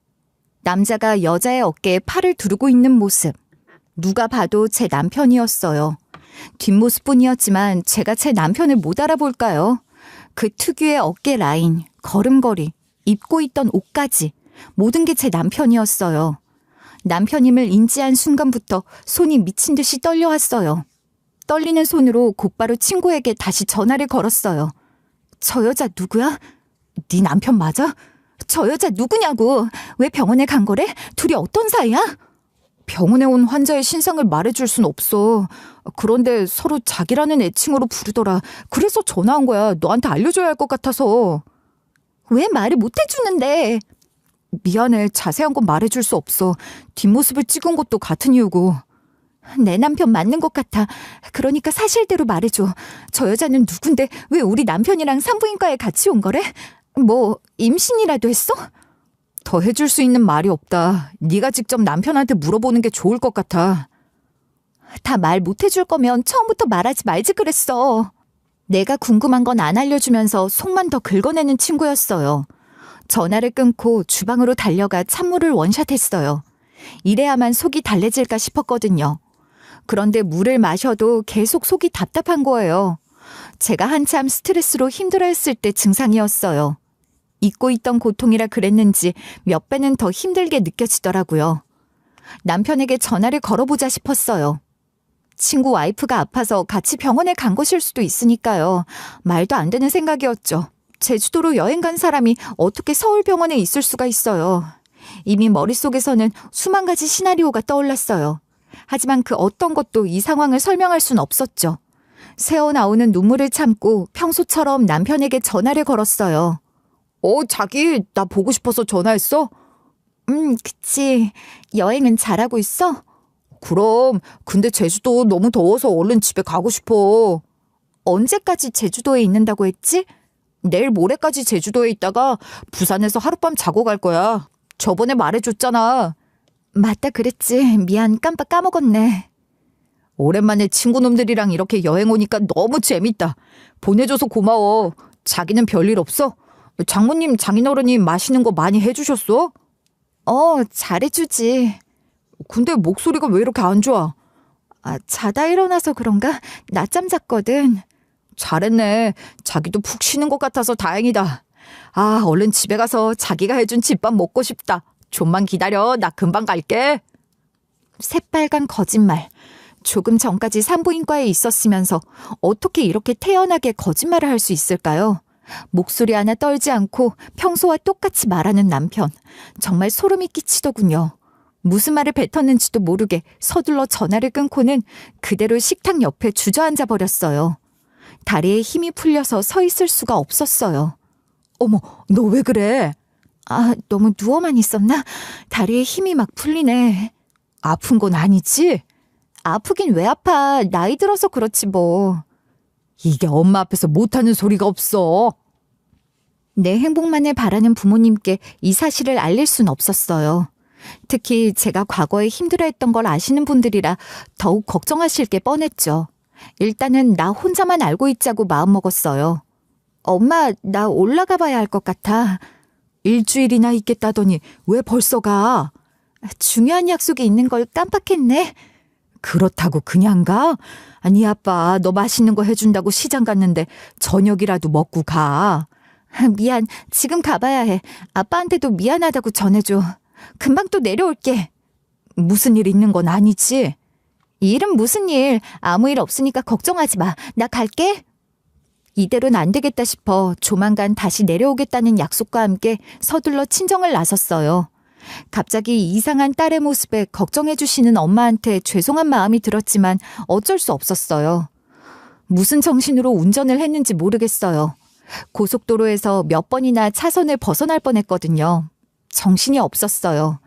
남자가 여자의 어깨에 팔을 두르고 있는 모습. 누가 봐도 제 남편이었어요. 뒷모습뿐이었지만 제가 제 남편을 못 알아볼까요? 그 특유의 어깨 라인, 걸음걸이, 입고 있던 옷까지 모든 게 제 남편이었어요. 남편임을 인지한 순간부터 손이 미친 듯이 떨려왔어요. 떨리는 손으로 곧바로 친구에게 다시 전화를 걸었어요. 저 여자 누구야? 네 남편 맞아? 저 여자 누구냐고. 왜 병원에 간 거래? 둘이 어떤 사이야? 병원에 온 환자의 신상을 말해줄 순 없어. 그런데 서로 자기라는 애칭으로 부르더라. 그래서 전화한 거야. 너한테 알려줘야 할 것 같아서. 왜 말을 못 해주는데? 미안해. 자세한 건 말해줄 수 없어. 뒷모습을 찍은 것도 같은 이유고. 내 남편 맞는 것 같아. 그러니까 사실대로 말해줘. 저 여자는 누군데 왜 우리 남편이랑 산부인과에 같이 온 거래? 뭐 임신이라도 했어? 더 해줄 수 있는 말이 없다. 네가 직접 남편한테 물어보는 게 좋을 것 같아. 다 말 못 해줄 거면 처음부터 말하지 말지 그랬어. 내가 궁금한 건 안 알려주면서 속만 더 긁어내는 친구였어요. 전화를 끊고 주방으로 달려가 찬물을 원샷했어요. 이래야만 속이 달래질까 싶었거든요. 그런데 물을 마셔도 계속 속이 답답한 거예요. 제가 한참 스트레스로 힘들어했을 때 증상이었어요. 잊고 있던 고통이라 그랬는지 몇 배는 더 힘들게 느껴지더라고요. 남편에게 전화를 걸어보자 싶었어요. 친구 와이프가 아파서 같이 병원에 간 것일 수도 있으니까요. 말도 안 되는 생각이었죠. 제주도로 여행 간 사람이 어떻게 서울병원에 있을 수가 있어요. 이미 머릿속에서는 수만 가지 시나리오가 떠올랐어요. 하지만 그 어떤 것도 이 상황을 설명할 순 없었죠. 새어나오는 눈물을 참고 평소처럼 남편에게 전화를 걸었어요. 자기 나 보고 싶어서 전화했어? 그치. 여행은 잘하고 있어? 그럼. 근데 제주도 너무 더워서 얼른 집에 가고 싶어. 언제까지 제주도에 있는다고 했지? 내일 모레까지 제주도에 있다가 부산에서 하룻밤 자고 갈 거야. 저번에 말해줬잖아. 맞다 그랬지. 미안 깜빡 까먹었네. 오랜만에 친구놈들이랑 이렇게 여행 오니까 너무 재밌다. 보내줘서 고마워. 자기는 별일 없어? 장모님 장인어른이 맛있는 거 많이 해주셨어? 잘해주지. 근데 목소리가 왜 이렇게 안 좋아? 자다 일어나서 그런가? 낮잠 잤거든. 잘했네. 자기도 푹 쉬는 것 같아서 다행이다. 아, 얼른 집에 가서 자기가 해준 집밥 먹고 싶다. 좀만 기다려. 나 금방 갈게. 새빨간 거짓말. 조금 전까지 산부인과에 있었으면서 어떻게 이렇게 태연하게 거짓말을 할 수 있을까요? 목소리 하나 떨지 않고 평소와 똑같이 말하는 남편. 정말 소름이 끼치더군요. 무슨 말을 뱉었는지도 모르게 서둘러 전화를 끊고는 그대로 식탁 옆에 주저앉아 버렸어요. 다리에 힘이 풀려서 서 있을 수가 없었어요. 어머, 너 왜 그래? 아, 너무 누워만 있었나? 다리에 힘이 막 풀리네. 아픈 건 아니지? 아프긴 왜 아파. 나이 들어서 그렇지 뭐. 이게 엄마 앞에서 못하는 소리가 없어. 내 행복만을 바라는 부모님께 이 사실을 알릴 순 없었어요. 특히 제가 과거에 힘들어했던 걸 아시는 분들이라 더욱 걱정하실 게 뻔했죠. 일단은 나 혼자만 알고 있자고 마음먹었어요. 엄마, 나 올라가 봐야 할 것 같아. 일주일이나 있겠다더니 왜 벌써 가? 중요한 약속이 있는 걸 깜빡했네. 그렇다고 그냥 가? 아니 아빠 너 맛있는 거 해준다고 시장 갔는데 저녁이라도 먹고 가. 미안, 지금 가봐야 해. 아빠한테도 미안하다고 전해줘. 금방 또 내려올게. 무슨 일 있는 건 아니지? 일은 무슨 일, 아무 일 없으니까 걱정하지 마. 나 갈게. 이대로는 안 되겠다 싶어 조만간 다시 내려오겠다는 약속과 함께 서둘러 친정을 나섰어요. 갑자기 이상한 딸의 모습에 걱정해 주시는 엄마한테 죄송한 마음이 들었지만 어쩔 수 없었어요. 무슨 정신으로 운전을 했는지 모르겠어요. 고속도로에서 몇 번이나 차선을 벗어날 뻔했거든요. 정신이 없었어요.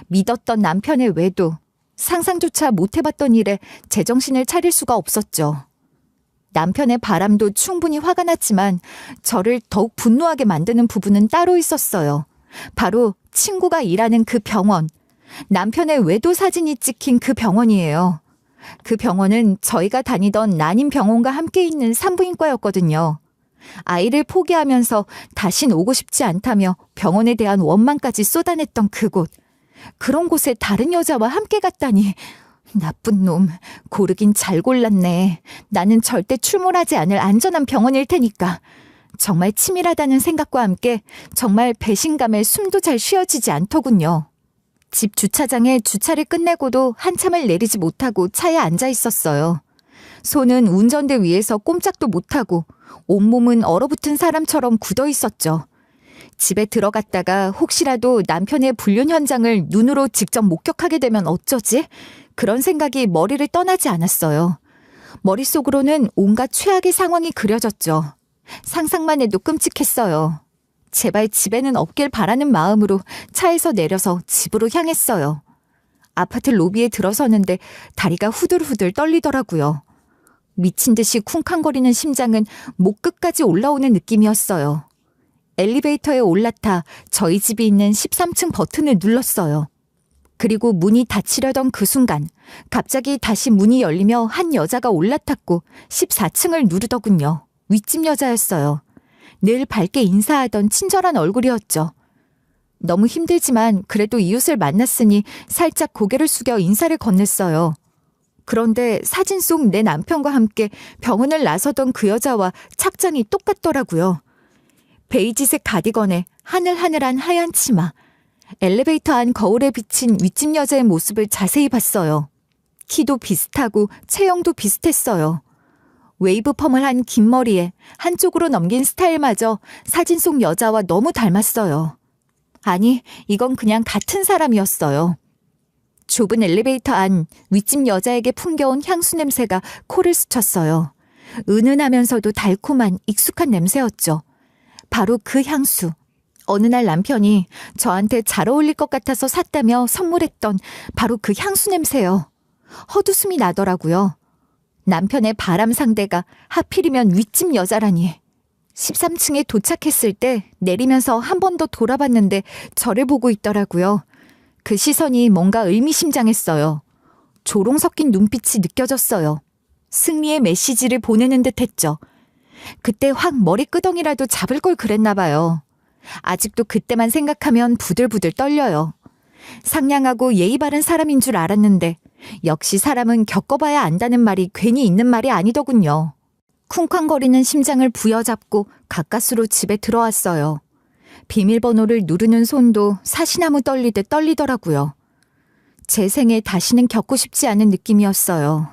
믿었던 남편의 외도, 상상조차 못 해봤던 일에 제정신을 차릴 수가 없었죠. 남편의 바람도 충분히 화가 났지만 저를 더욱 분노하게 만드는 부분은 따로 있었어요. 바로 친구가 일하는 그 병원, 남편의 외도 사진이 찍힌 그 병원이에요. 그 병원은 저희가 다니던 난임병원과 함께 있는 산부인과였거든요. 아이를 포기하면서 다신 오고 싶지 않다며 병원에 대한 원망까지 쏟아냈던 그곳. 그런 곳에 다른 여자와 함께 갔다니. 나쁜 놈, 고르긴 잘 골랐네. 나는 절대 출몰하지 않을 안전한 병원일 테니까. 정말 치밀하다는 생각과 함께 정말 배신감에 숨도 잘 쉬어지지 않더군요. 집 주차장에 주차를 끝내고도 한참을 내리지 못하고 차에 앉아 있었어요. 손은 운전대 위에서 꼼짝도 못하고 온몸은 얼어붙은 사람처럼 굳어 있었죠. 집에 들어갔다가 혹시라도 남편의 불륜 현장을 눈으로 직접 목격하게 되면 어쩌지? 그런 생각이 머리를 떠나지 않았어요. 머릿속으로는 온갖 최악의 상황이 그려졌죠. 상상만 해도 끔찍했어요. 제발 집에는 없길 바라는 마음으로 차에서 내려서 집으로 향했어요. 아파트 로비에 들어서는데 다리가 후들후들 떨리더라고요. 미친 듯이 쿵쾅거리는 심장은 목 끝까지 올라오는 느낌이었어요. 엘리베이터에 올라타 저희 집이 있는 13층 버튼을 눌렀어요. 그리고 문이 닫히려던 그 순간 갑자기 다시 문이 열리며 한 여자가 올라탔고 14층을 누르더군요. 윗집 여자였어요. 늘 밝게 인사하던 친절한 얼굴이었죠. 너무 힘들지만 그래도 이웃을 만났으니 살짝 고개를 숙여 인사를 건넸어요. 그런데 사진 속 내 남편과 함께 병원을 나서던 그 여자와 착장이 똑같더라고요. 베이지색 가디건에 하늘하늘한 하얀 치마. 엘리베이터 안 거울에 비친 윗집 여자의 모습을 자세히 봤어요. 키도 비슷하고 체형도 비슷했어요. 웨이브 펌을 한 긴 머리에 한쪽으로 넘긴 스타일마저 사진 속 여자와 너무 닮았어요. 아니, 이건 그냥 같은 사람이었어요. 좁은 엘리베이터 안 윗집 여자에게 풍겨온 향수 냄새가 코를 스쳤어요. 은은하면서도 달콤한 익숙한 냄새였죠. 바로 그 향수. 어느 날 남편이 저한테 잘 어울릴 것 같아서 샀다며 선물했던 바로 그 향수 냄새요. 헛웃음이 나더라고요. 남편의 바람 상대가 하필이면 윗집 여자라니. 13층에 도착했을 때 내리면서 한 번 더 돌아봤는데 저를 보고 있더라고요. 그 시선이 뭔가 의미심장했어요. 조롱 섞인 눈빛이 느껴졌어요. 승리의 메시지를 보내는 듯 했죠. 그때 확 머리끄덩이라도 잡을 걸 그랬나 봐요. 아직도 그때만 생각하면 부들부들 떨려요. 상냥하고 예의 바른 사람인 줄 알았는데 역시 사람은 겪어봐야 안다는 말이 괜히 있는 말이 아니더군요. 쿵쾅거리는 심장을 부여잡고 가까스로 집에 들어왔어요. 비밀번호를 누르는 손도 사시나무 떨리듯 떨리더라고요. 제 생에 다시는 겪고 싶지 않은 느낌이었어요.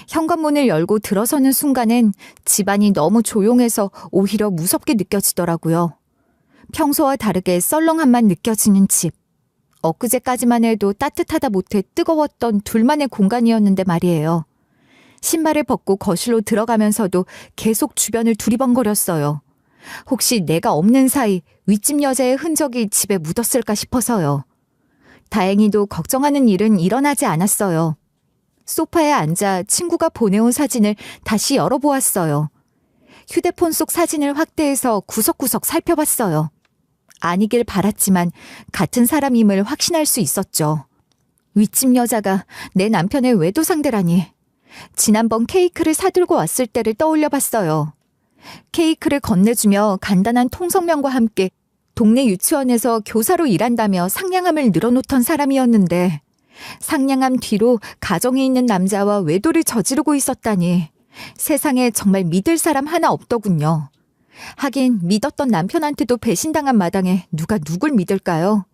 현관문을 열고 들어서는 순간엔 집안이 너무 조용해서 오히려 무섭게 느껴지더라고요. 평소와 다르게 썰렁함만 느껴지는 집. 엊그제까지만 해도 따뜻하다 못해 뜨거웠던 둘만의 공간이었는데 말이에요. 신발을 벗고 거실로 들어가면서도 계속 주변을 두리번거렸어요. 혹시 내가 없는 사이 윗집 여자의 흔적이 집에 묻었을까 싶어서요. 다행히도 걱정하는 일은 일어나지 않았어요. 소파에 앉아 친구가 보내온 사진을 다시 열어보았어요. 휴대폰 속 사진을 확대해서 구석구석 살펴봤어요. 아니길 바랐지만 같은 사람임을 확신할 수 있었죠. 윗집 여자가 내 남편의 외도 상대라니. 지난번 케이크를 사들고 왔을 때를 떠올려 봤어요. 케이크를 건네주며 간단한 통성명과 함께 동네 유치원에서 교사로 일한다며 상냥함을 늘어놓던 사람이었는데 상냥함 뒤로 가정에 있는 남자와 외도를 저지르고 있었다니 세상에 정말 믿을 사람 하나 없더군요. 하긴 믿었던 남편한테도 배신당한 마당에 누가 누굴 믿을까요?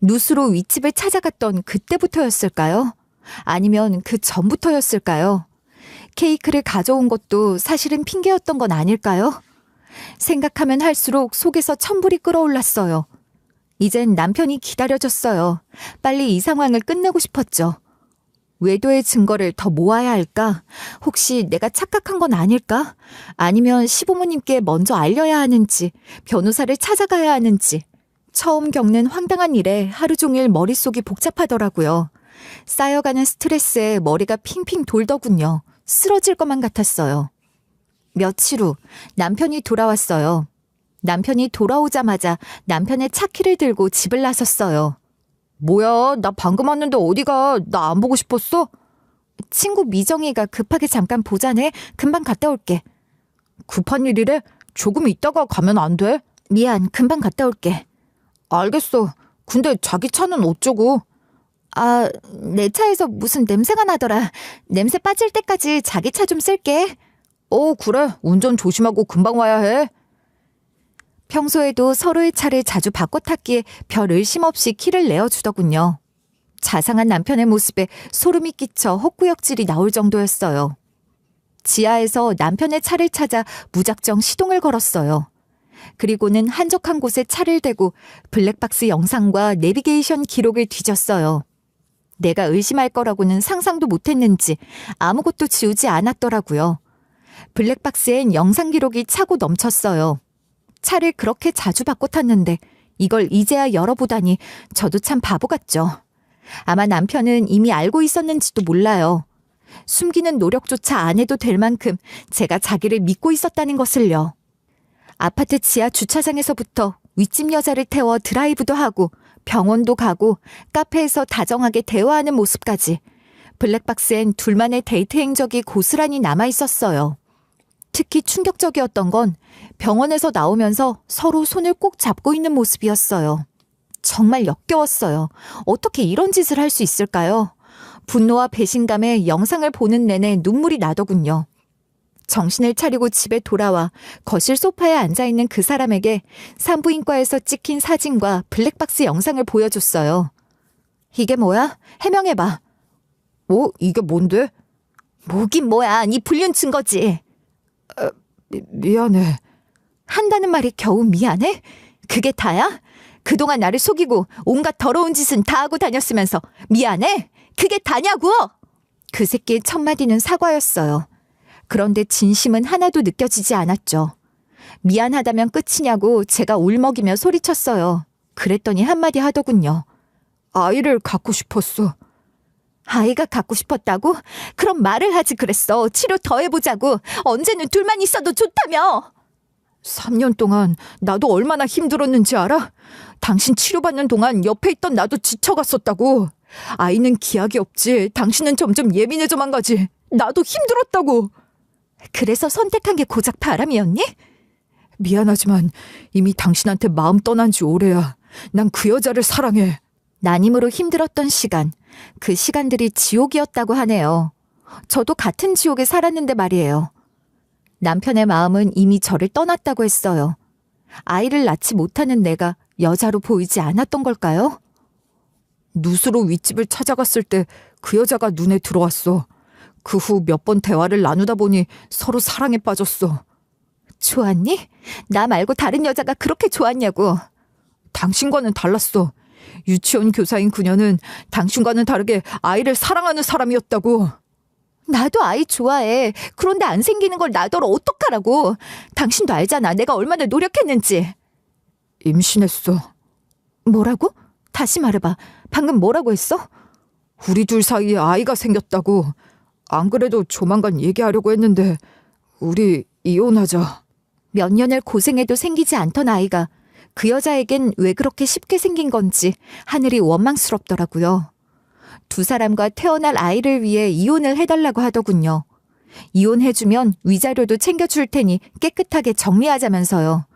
누수로 윗집을 찾아갔던 그때부터였을까요? 아니면 그 전부터였을까요? 케이크를 가져온 것도 사실은 핑계였던 건 아닐까요? 생각하면 할수록 속에서 천불이 끓어올랐어요. 이젠 남편이 기다려졌어요. 빨리 이 상황을 끝내고 싶었죠. 외도의 증거를 더 모아야 할까? 혹시 내가 착각한 건 아닐까? 아니면 시부모님께 먼저 알려야 하는지, 변호사를 찾아가야 하는지. 처음 겪는 황당한 일에 하루 종일 머릿속이 복잡하더라고요. 쌓여가는 스트레스에 머리가 핑핑 돌더군요. 쓰러질 것만 같았어요. 며칠 후 남편이 돌아왔어요. 남편이 돌아오자마자 남편의 차키를 들고 집을 나섰어요. 뭐야, 나 방금 왔는데 어디가? 나 안 보고 싶었어? 친구 미정이가 급하게 잠깐 보자네. 금방 갔다 올게. 급한 일이래? 조금 있다가 가면 안 돼? 미안, 금방 갔다 올게. 알겠어. 근데 자기 차는 어쩌고? 아, 내 차에서 무슨 냄새가 나더라. 냄새 빠질 때까지 자기 차 좀 쓸게. 그래. 운전 조심하고 금방 와야 해. 평소에도 서로의 차를 자주 바꿔 탔기에 별 의심 없이 키를 내어주더군요. 자상한 남편의 모습에 소름이 끼쳐 헛구역질이 나올 정도였어요. 지하에서 남편의 차를 찾아 무작정 시동을 걸었어요. 그리고는 한적한 곳에 차를 대고 블랙박스 영상과 내비게이션 기록을 뒤졌어요. 내가 의심할 거라고는 상상도 못했는지 아무것도 지우지 않았더라고요. 블랙박스엔 영상 기록이 차고 넘쳤어요. 차를 그렇게 자주 바꿔 탔는데 이걸 이제야 열어보다니 저도 참 바보 같죠. 아마 남편은 이미 알고 있었는지도 몰라요. 숨기는 노력조차 안 해도 될 만큼 제가 자기를 믿고 있었다는 것을요. 아파트 지하 주차장에서부터 윗집 여자를 태워 드라이브도 하고 병원도 가고 카페에서 다정하게 대화하는 모습까지 블랙박스엔 둘만의 데이트 행적이 고스란히 남아있었어요. 특히 충격적이었던 건 병원에서 나오면서 서로 손을 꼭 잡고 있는 모습이었어요. 정말 역겨웠어요. 어떻게 이런 짓을 할 수 있을까요? 분노와 배신감에 영상을 보는 내내 눈물이 나더군요. 정신을 차리고 집에 돌아와 거실 소파에 앉아있는 그 사람에게 산부인과에서 찍힌 사진과 블랙박스 영상을 보여줬어요. 이게 뭐야? 해명해봐. 이게 뭔데? 뭐긴 뭐야. 네 불륜 증거지. 미안해. 한다는 말이 겨우 미안해? 그게 다야? 그동안 나를 속이고 온갖 더러운 짓은 다 하고 다녔으면서 미안해? 그게 다냐고! 그 새끼의 첫 마디는 사과였어요. 그런데 진심은 하나도 느껴지지 않았죠. 미안하다면 끝이냐고 제가 울먹이며 소리쳤어요. 그랬더니 한마디 하더군요. 아이를 갖고 싶었어. 아이가 갖고 싶었다고? 그럼 말을 하지 그랬어. 치료 더 해보자고. 언제는 둘만 있어도 좋다며. 3년 동안 나도 얼마나 힘들었는지 알아? 당신 치료받는 동안 옆에 있던 나도 지쳐갔었다고. 아이는 기약이 없지. 당신은 점점 예민해져만 가지. 나도 힘들었다고. 그래서 선택한 게 고작 바람이었니? 미안하지만 이미 당신한테 마음 떠난 지 오래야. 난 그 여자를 사랑해. 난임으로 힘들었던 시간, 그 시간들이 지옥이었다고 하네요. 저도 같은 지옥에 살았는데 말이에요. 남편의 마음은 이미 저를 떠났다고 했어요. 아이를 낳지 못하는 내가 여자로 보이지 않았던 걸까요? 누수로 윗집을 찾아갔을 때 그 여자가 눈에 들어왔어. 그 후 몇 번 대화를 나누다 보니 서로 사랑에 빠졌어. 좋았니? 나 말고 다른 여자가 그렇게 좋았냐고. 당신과는 달랐어. 유치원 교사인 그녀는 당신과는 다르게 아이를 사랑하는 사람이었다고. 나도 아이 좋아해. 그런데 안 생기는 걸 나더러 어떡하라고. 당신도 알잖아. 내가 얼마나 노력했는지. 임신했어. 뭐라고? 다시 말해봐. 방금 뭐라고 했어? 우리 둘 사이에 아이가 생겼다고. 안 그래도 조만간 얘기하려고 했는데 우리 이혼하자. 몇 년을 고생해도 생기지 않던 아이가 그 여자에겐 왜 그렇게 쉽게 생긴 건지 하늘이 원망스럽더라고요. 두 사람과 태어날 아이를 위해 이혼을 해달라고 하더군요. 이혼해주면 위자료도 챙겨줄 테니 깨끗하게 정리하자면서요.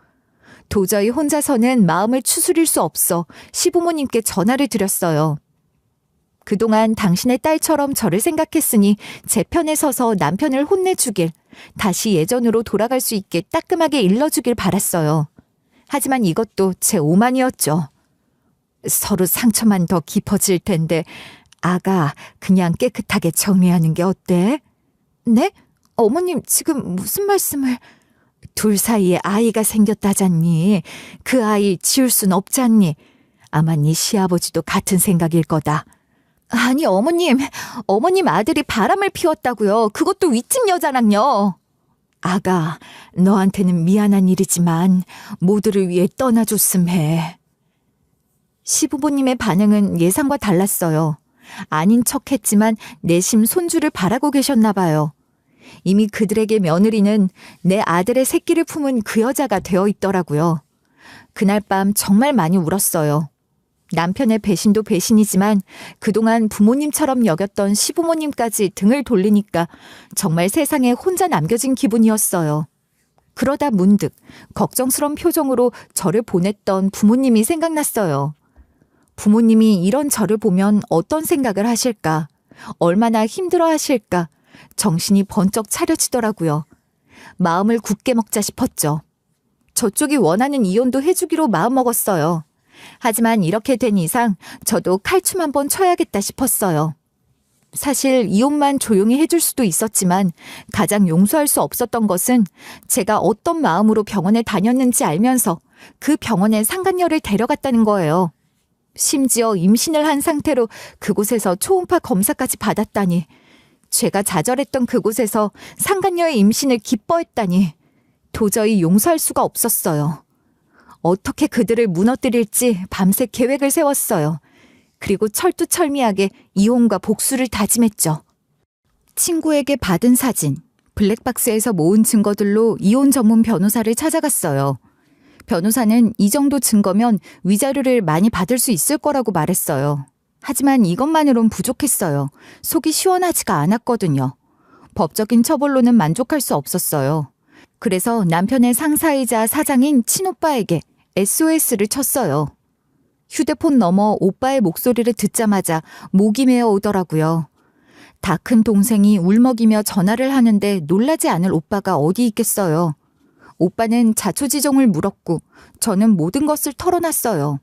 도저히 혼자서는 마음을 추스릴 수 없어 시부모님께 전화를 드렸어요. 그동안 당신의 딸처럼 저를 생각했으니 제 편에 서서 남편을 혼내주길, 다시 예전으로 돌아갈 수 있게 따끔하게 일러주길 바랐어요. 하지만 이것도 제 오만이었죠. 서로 상처만 더 깊어질 텐데 아가 그냥 깨끗하게 정리하는 게 어때? 네? 어머님 지금 무슨 말씀을... 둘 사이에 아이가 생겼다잖니. 그 아이 지울 순 없잖니. 아마 네 시아버지도 같은 생각일 거다. 아니 어머님 아들이 바람을 피웠다고요. 그것도 윗집 여자랑요. 아가, 너한테는 미안한 일이지만 모두를 위해 떠나줬음 해. 시부모님의 반응은 예상과 달랐어요. 아닌 척했지만 내심 손주를 바라고 계셨나 봐요. 이미 그들에게 며느리는 내 아들의 새끼를 품은 그 여자가 되어 있더라고요. 그날 밤 정말 많이 울었어요. 남편의 배신도 배신이지만 그동안 부모님처럼 여겼던 시부모님까지 등을 돌리니까 정말 세상에 혼자 남겨진 기분이었어요. 그러다 문득 걱정스러운 표정으로 저를 보냈던 부모님이 생각났어요. 부모님이 이런 저를 보면 어떤 생각을 하실까? 얼마나 힘들어 하실까? 정신이 번쩍 차려지더라고요. 마음을 굳게 먹자 싶었죠. 저쪽이 원하는 이혼도 해주기로 마음먹었어요. 하지만 이렇게 된 이상 저도 칼춤 한번 쳐야겠다 싶었어요. 사실 이혼만 조용히 해줄 수도 있었지만 가장 용서할 수 없었던 것은 제가 어떤 마음으로 병원에 다녔는지 알면서 그 병원에 상간녀를 데려갔다는 거예요. 심지어 임신을 한 상태로 그곳에서 초음파 검사까지 받았다니. 제가 좌절했던 그곳에서 상간녀의 임신을 기뻐했다니. 도저히 용서할 수가 없었어요. 어떻게 그들을 무너뜨릴지 밤새 계획을 세웠어요. 그리고 철두철미하게 이혼과 복수를 다짐했죠. 친구에게 받은 사진, 블랙박스에서 모은 증거들로 이혼 전문 변호사를 찾아갔어요. 변호사는 이 정도 증거면 위자료를 많이 받을 수 있을 거라고 말했어요. 하지만 이것만으론 부족했어요. 속이 시원하지가 않았거든요. 법적인 처벌로는 만족할 수 없었어요. 그래서 남편의 상사이자 사장인 친오빠에게 SOS를 쳤어요. 휴대폰 너머 오빠의 목소리를 듣자마자 목이 메어 오더라고요. 다 큰 동생이 울먹이며 전화를 하는데 놀라지 않을 오빠가 어디 있겠어요. 오빠는 자초지종을 물었고 저는 모든 것을 털어놨어요.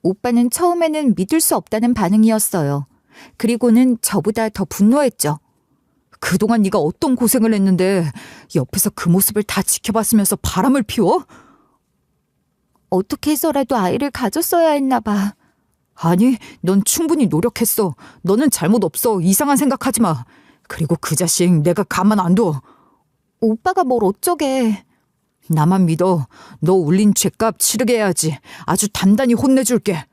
오빠는 처음에는 믿을 수 없다는 반응이었어요. 그리고는 저보다 더 분노했죠. 그동안 네가 어떤 고생을 했는데 옆에서 그 모습을 다 지켜봤으면서 바람을 피워? 어떻게 해서라도 아이를 가졌어야 했나 봐. 아니, 넌 충분히 노력했어. 너는 잘못 없어. 이상한 생각하지 마. 그리고 그 자식 내가 가만 안 둬. 오빠가 뭘 어쩌게. 나만 믿어. 너 울린 죗값 치르게 해야지. 아주 단단히 혼내줄게.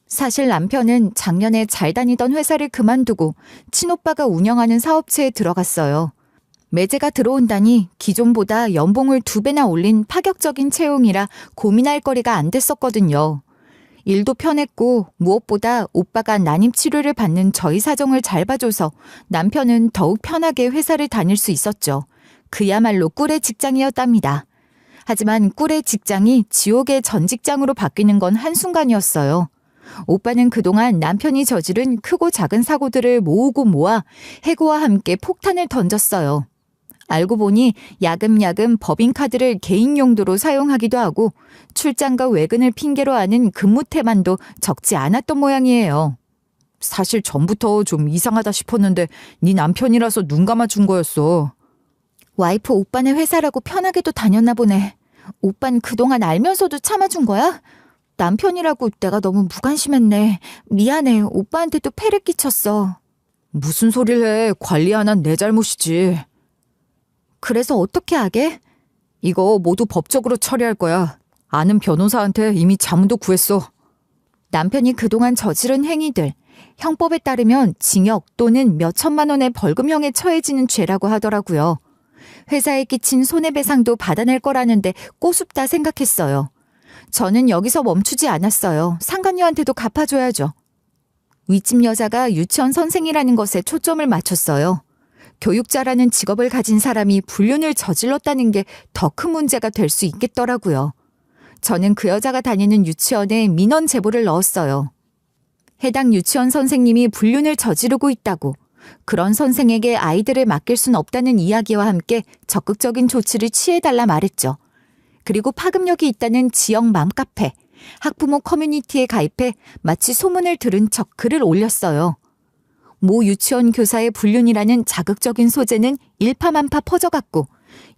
사실 남편은 작년에 잘 다니던 회사를 그만두고 친오빠가 운영하는 사업체에 들어갔어요. 매제가 들어온다니 기존보다 연봉을 2배나 올린 파격적인 채용이라 고민할 거리가 안 됐었거든요. 일도 편했고 무엇보다 오빠가 난임 치료를 받는 저희 사정을 잘 봐줘서 남편은 더욱 편하게 회사를 다닐 수 있었죠. 그야말로 꿀의 직장이었답니다. 하지만 꿀의 직장이 지옥의 전 직장으로 바뀌는 건 한순간이었어요. 오빠는 그동안 남편이 저지른 크고 작은 사고들을 모으고 모아 해고와 함께 폭탄을 던졌어요. 알고 보니 야금야금 법인카드를 개인 용도로 사용하기도 하고 출장과 외근을 핑계로 하는 근무 태만도 적지 않았던 모양이에요. 사실 전부터 좀 이상하다 싶었는데 네 남편이라서 눈 감아준 거였어. 와이프 오빠네 회사라고 편하게도 다녔나 보네. 오빤 그동안 알면서도 참아준 거야? 남편이라고 내가 너무 무관심했네. 미안해. 오빠한테도 폐를 끼쳤어. 무슨 소리를 해. 관리 안 한 내 잘못이지. 그래서 어떻게 하게? 이거 모두 법적으로 처리할 거야. 아는 변호사한테 이미 자문도 구했어. 남편이 그동안 저지른 행위들, 형법에 따르면 징역 또는 몇 천만 원의 벌금형에 처해지는 죄라고 하더라고요. 회사에 끼친 손해배상도 받아낼 거라는데 꼬숩다 생각했어요. 저는 여기서 멈추지 않았어요. 상간녀한테도 갚아줘야죠. 윗집 여자가 유치원 선생이라는 것에 초점을 맞췄어요. 교육자라는 직업을 가진 사람이 불륜을 저질렀다는 게 더 큰 문제가 될 수 있겠더라고요. 저는 그 여자가 다니는 유치원에 민원 제보를 넣었어요. 해당 유치원 선생님이 불륜을 저지르고 있다고, 그런 선생에게 아이들을 맡길 순 없다는 이야기와 함께 적극적인 조치를 취해달라 말했죠. 그리고 파급력이 있다는 지역 맘카페, 학부모 커뮤니티에 가입해 마치 소문을 들은 척 글을 올렸어요. 모 유치원 교사의 불륜이라는 자극적인 소재는 일파만파 퍼져갔고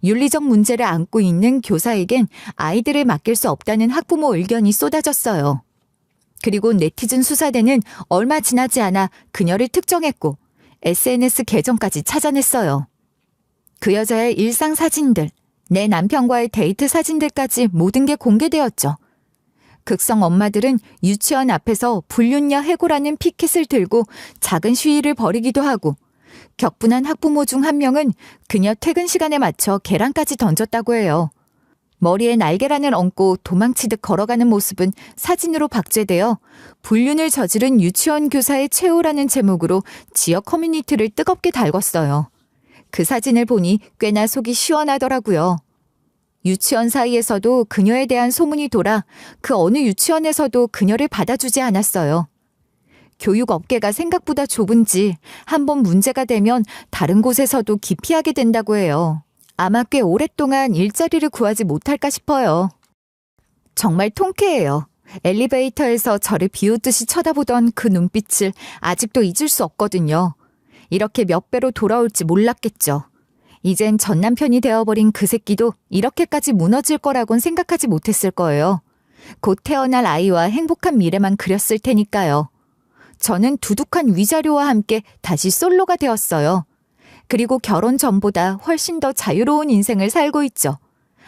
윤리적 문제를 안고 있는 교사에겐 아이들을 맡길 수 없다는 학부모 의견이 쏟아졌어요. 그리고 네티즌 수사대는 얼마 지나지 않아 그녀를 특정했고 SNS 계정까지 찾아냈어요. 그 여자의 일상 사진들, 내 남편과의 데이트 사진들까지 모든 게 공개되었죠. 극성 엄마들은 유치원 앞에서 불륜녀 해고라는 피켓을 들고 작은 시위를 벌이기도 하고, 격분한 학부모 중 한 명은 그녀 퇴근 시간에 맞춰 계란까지 던졌다고 해요. 머리에 날계란을 얹고 도망치듯 걸어가는 모습은 사진으로 박제되어 불륜을 저지른 유치원 교사의 최후라는 제목으로 지역 커뮤니티를 뜨겁게 달궜어요. 그 사진을 보니 꽤나 속이 시원하더라고요. 유치원 사이에서도 그녀에 대한 소문이 돌아 그 어느 유치원에서도 그녀를 받아주지 않았어요. 교육 업계가 생각보다 좁은지 한번 문제가 되면 다른 곳에서도 기피하게 된다고 해요. 아마 꽤 오랫동안 일자리를 구하지 못할까 싶어요. 정말 통쾌해요. 엘리베이터에서 저를 비웃듯이 쳐다보던 그 눈빛을 아직도 잊을 수 없거든요. 이렇게 몇 배로 돌아올지 몰랐겠죠. 이젠 전 남편이 되어버린 그 새끼도 이렇게까지 무너질 거라곤 생각하지 못했을 거예요. 곧 태어날 아이와 행복한 미래만 그렸을 테니까요. 저는 두둑한 위자료와 함께 다시 솔로가 되었어요. 그리고 결혼 전보다 훨씬 더 자유로운 인생을 살고 있죠.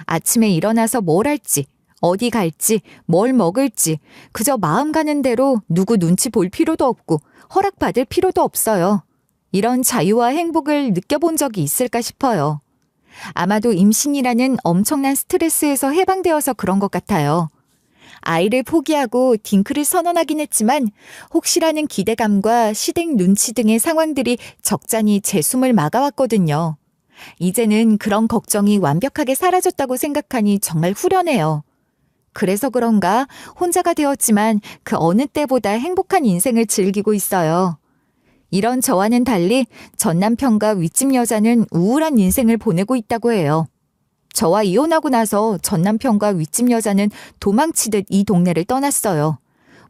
아침에 일어나서 뭘 할지, 어디 갈지, 뭘 먹을지 그저 마음 가는 대로 누구 눈치 볼 필요도 없고 허락받을 필요도 없어요. 이런 자유와 행복을 느껴본 적이 있을까 싶어요. 아마도 임신이라는 엄청난 스트레스에서 해방되어서 그런 것 같아요. 아이를 포기하고 딩크를 선언하긴 했지만 혹시라는 기대감과 시댁 눈치 등의 상황들이 적잖이 제 숨을 막아왔거든요. 이제는 그런 걱정이 완벽하게 사라졌다고 생각하니 정말 후련해요. 그래서 그런가 혼자가 되었지만 그 어느 때보다 행복한 인생을 즐기고 있어요. 이런 저와는 달리 전 남편과 윗집 여자는 우울한 인생을 보내고 있다고 해요. 저와 이혼하고 나서 전 남편과 윗집 여자는 도망치듯 이 동네를 떠났어요.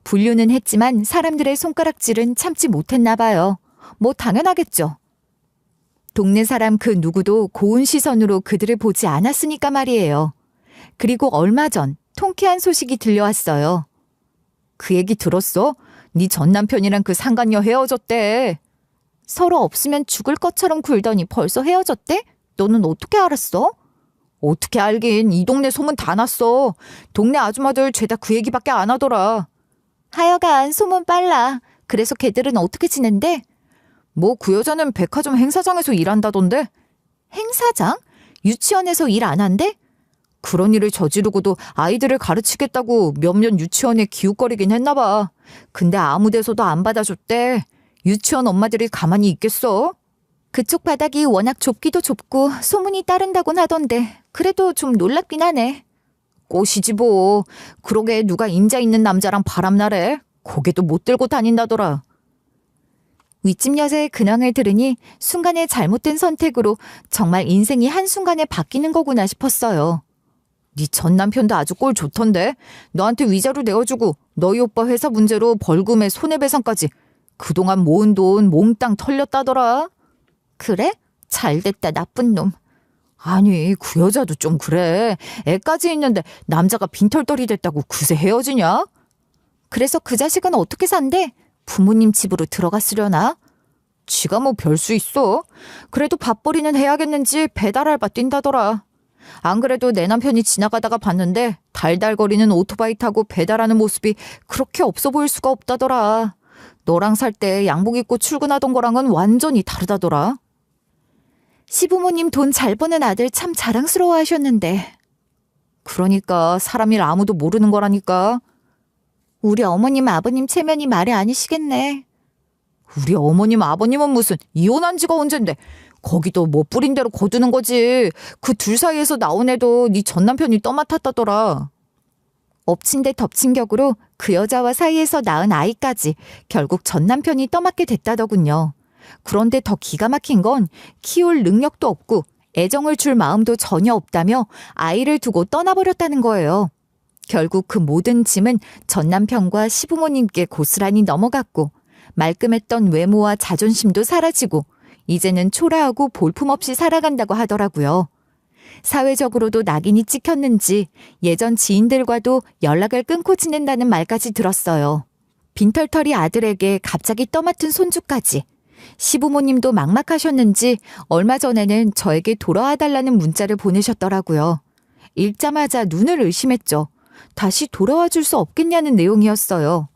불륜은 했지만 사람들의 손가락질은 참지 못했나 봐요. 뭐 당연하겠죠. 동네 사람 그 누구도 고운 시선으로 그들을 보지 않았으니까 말이에요. 그리고 얼마 전 통쾌한 소식이 들려왔어요. 그 얘기 들었어? 네 전 남편이랑 그 상간녀 헤어졌대. 서로 없으면 죽을 것처럼 굴더니 벌써 헤어졌대? 너는 어떻게 알았어? 어떻게 알긴, 이 동네 소문 다 났어. 동네 아줌마들 죄다 그 얘기밖에 안 하더라. 하여간 소문 빨라. 그래서 걔들은 어떻게 지낸대? 뭐 그 여자는 백화점 행사장에서 일한다던데. 행사장? 유치원에서 일 안 한대? 그런 일을 저지르고도 아이들을 가르치겠다고 몇몇 유치원에 기웃거리긴 했나 봐. 근데 아무 데서도 안 받아줬대. 유치원 엄마들이 가만히 있겠어? 그쪽 바닥이 워낙 좁기도 좁고 소문이 따른다곤 하던데 그래도 좀 놀랍긴 하네. 꽃이지 뭐. 그러게 누가 임자 있는 남자랑 바람나래. 고개도 못 들고 다닌다더라. 윗집 여자의 근황을 들으니 순간의 잘못된 선택으로 정말 인생이 한순간에 바뀌는 거구나 싶었어요. 네 전 남편도 아주 꼴 좋던데. 너한테 위자료 내어주고 너희 오빠 회사 문제로 벌금에 손해배상까지. 그동안 모은 돈 몽땅 털렸다더라. 그래? 잘됐다, 나쁜 놈. 아니 그 여자도 좀 그래. 애까지 있는데 남자가 빈털터리 됐다고 그새 헤어지냐? 그래서 그 자식은 어떻게 산대? 부모님 집으로 들어갔으려나? 지가 뭐 별 수 있어. 그래도 밥벌이는 해야겠는지 배달 알바 뛴다더라. 안 그래도 내 남편이 지나가다가 봤는데 달달거리는 오토바이 타고 배달하는 모습이 그렇게 없어 보일 수가 없다더라. 너랑 살 때 양복 입고 출근하던 거랑은 완전히 다르다더라. 시부모님 돈 잘 버는 아들 참 자랑스러워 하셨는데. 그러니까 사람 일 아무도 모르는 거라니까. 우리 어머님 아버님 체면이 말이 아니시겠네. 우리 어머님 아버님은 무슨 이혼한 지가 언젠데 거기도 뭐 뿌린 대로 거두는 거지. 그 둘 사이에서 나온 애도 네 전 남편이 떠맡았다더라. 엎친 데 덮친 격으로 그 여자와 사이에서 낳은 아이까지 결국 전 남편이 떠맡게 됐다더군요. 그런데 더 기가 막힌 건 키울 능력도 없고 애정을 줄 마음도 전혀 없다며 아이를 두고 떠나버렸다는 거예요. 결국 그 모든 짐은 전 남편과 시부모님께 고스란히 넘어갔고 말끔했던 외모와 자존심도 사라지고 이제는 초라하고 볼품없이 살아간다고 하더라고요. 사회적으로도 낙인이 찍혔는지 예전 지인들과도 연락을 끊고 지낸다는 말까지 들었어요. 빈털터리 아들에게 갑자기 떠맡은 손주까지. 시부모님도 막막하셨는지 얼마 전에는 저에게 돌아와 달라는 문자를 보내셨더라고요. 읽자마자 눈을 의심했죠. 다시 돌아와 줄 수 없겠냐는 내용이었어요.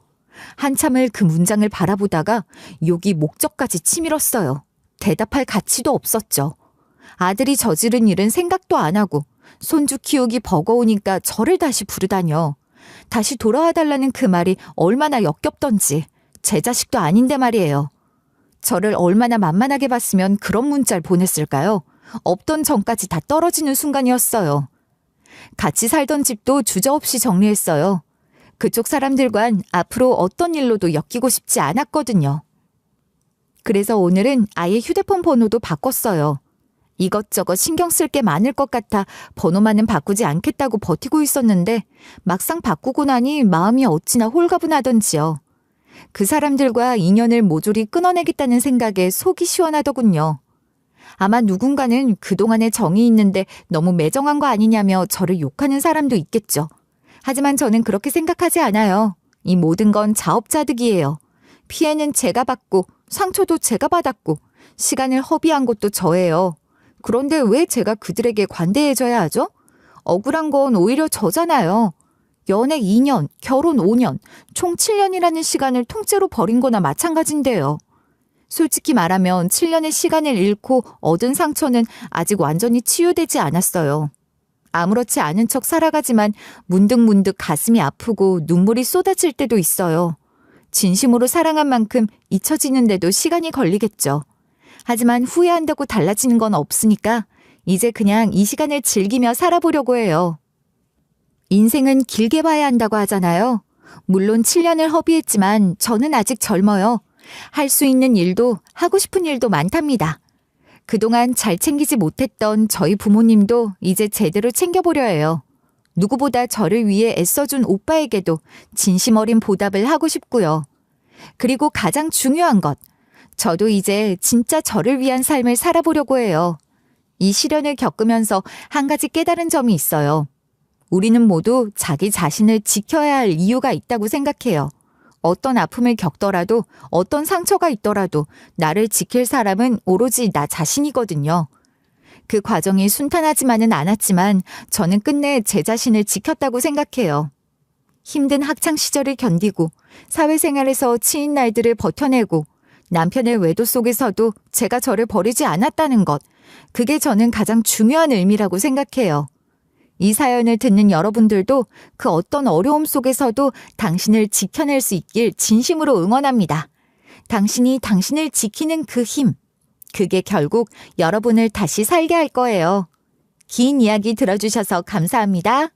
한참을 그 문장을 바라보다가 욕이 목적까지 치밀었어요. 대답할 가치도 없었죠. 아들이 저지른 일은 생각도 안 하고 손주 키우기 버거우니까 저를 다시 부르다뇨. 다시 돌아와 달라는 그 말이 얼마나 역겹던지. 제 자식도 아닌데 말이에요. 저를 얼마나 만만하게 봤으면 그런 문자를 보냈을까요? 없던 정까지 다 떨어지는 순간이었어요. 같이 살던 집도 주저없이 정리했어요. 그쪽 사람들과는 앞으로 어떤 일로도 엮이고 싶지 않았거든요. 그래서 오늘은 아예 휴대폰 번호도 바꿨어요. 이것저것 신경 쓸 게 많을 것 같아 번호만은 바꾸지 않겠다고 버티고 있었는데 막상 바꾸고 나니 마음이 어찌나 홀가분하던지요. 그 사람들과 인연을 모조리 끊어내겠다는 생각에 속이 시원하더군요. 아마 누군가는 그동안의 정이 있는데 너무 매정한 거 아니냐며 저를 욕하는 사람도 있겠죠. 하지만 저는 그렇게 생각하지 않아요. 이 모든 건 자업자득이에요. 피해는 제가 받고 상처도 제가 받았고 시간을 허비한 것도 저예요. 그런데 왜 제가 그들에게 관대해져야 하죠? 억울한 건 오히려 저잖아요. 연애 2년, 결혼 5년, 총 7년이라는 시간을 통째로 버린 거나 마찬가지인데요. 솔직히 말하면 7년의 시간을 잃고 얻은 상처는 아직 완전히 치유되지 않았어요. 아무렇지 않은 척 살아가지만 문득문득 가슴이 아프고 눈물이 쏟아질 때도 있어요. 진심으로 사랑한 만큼 잊혀지는데도 시간이 걸리겠죠. 하지만 후회한다고 달라지는 건 없으니까 이제 그냥 이 시간을 즐기며 살아보려고 해요. 인생은 길게 봐야 한다고 하잖아요. 물론 7년을 허비했지만 저는 아직 젊어요. 할 수 있는 일도 하고 싶은 일도 많답니다. 그동안 잘 챙기지 못했던 저희 부모님도 이제 제대로 챙겨보려 해요. 누구보다 저를 위해 애써준 오빠에게도 진심 어린 보답을 하고 싶고요. 그리고 가장 중요한 것, 저도 이제 진짜 저를 위한 삶을 살아보려고 해요. 이 시련을 겪으면서 한 가지 깨달은 점이 있어요. 우리는 모두 자기 자신을 지켜야 할 이유가 있다고 생각해요. 어떤 아픔을 겪더라도 어떤 상처가 있더라도 나를 지킬 사람은 오로지 나 자신이거든요. 그 과정이 순탄하지만은 않았지만 저는 끝내 제 자신을 지켰다고 생각해요. 힘든 학창 시절을 견디고 사회생활에서 치인 날들을 버텨내고 남편의 외도 속에서도 제가 저를 버리지 않았다는 것, 그게 저는 가장 중요한 의미라고 생각해요. 이 사연을 듣는 여러분들도 그 어떤 어려움 속에서도 당신을 지켜낼 수 있길 진심으로 응원합니다. 당신이 당신을 지키는 그 힘, 그게 결국 여러분을 다시 살게 할 거예요. 긴 이야기 들어주셔서 감사합니다.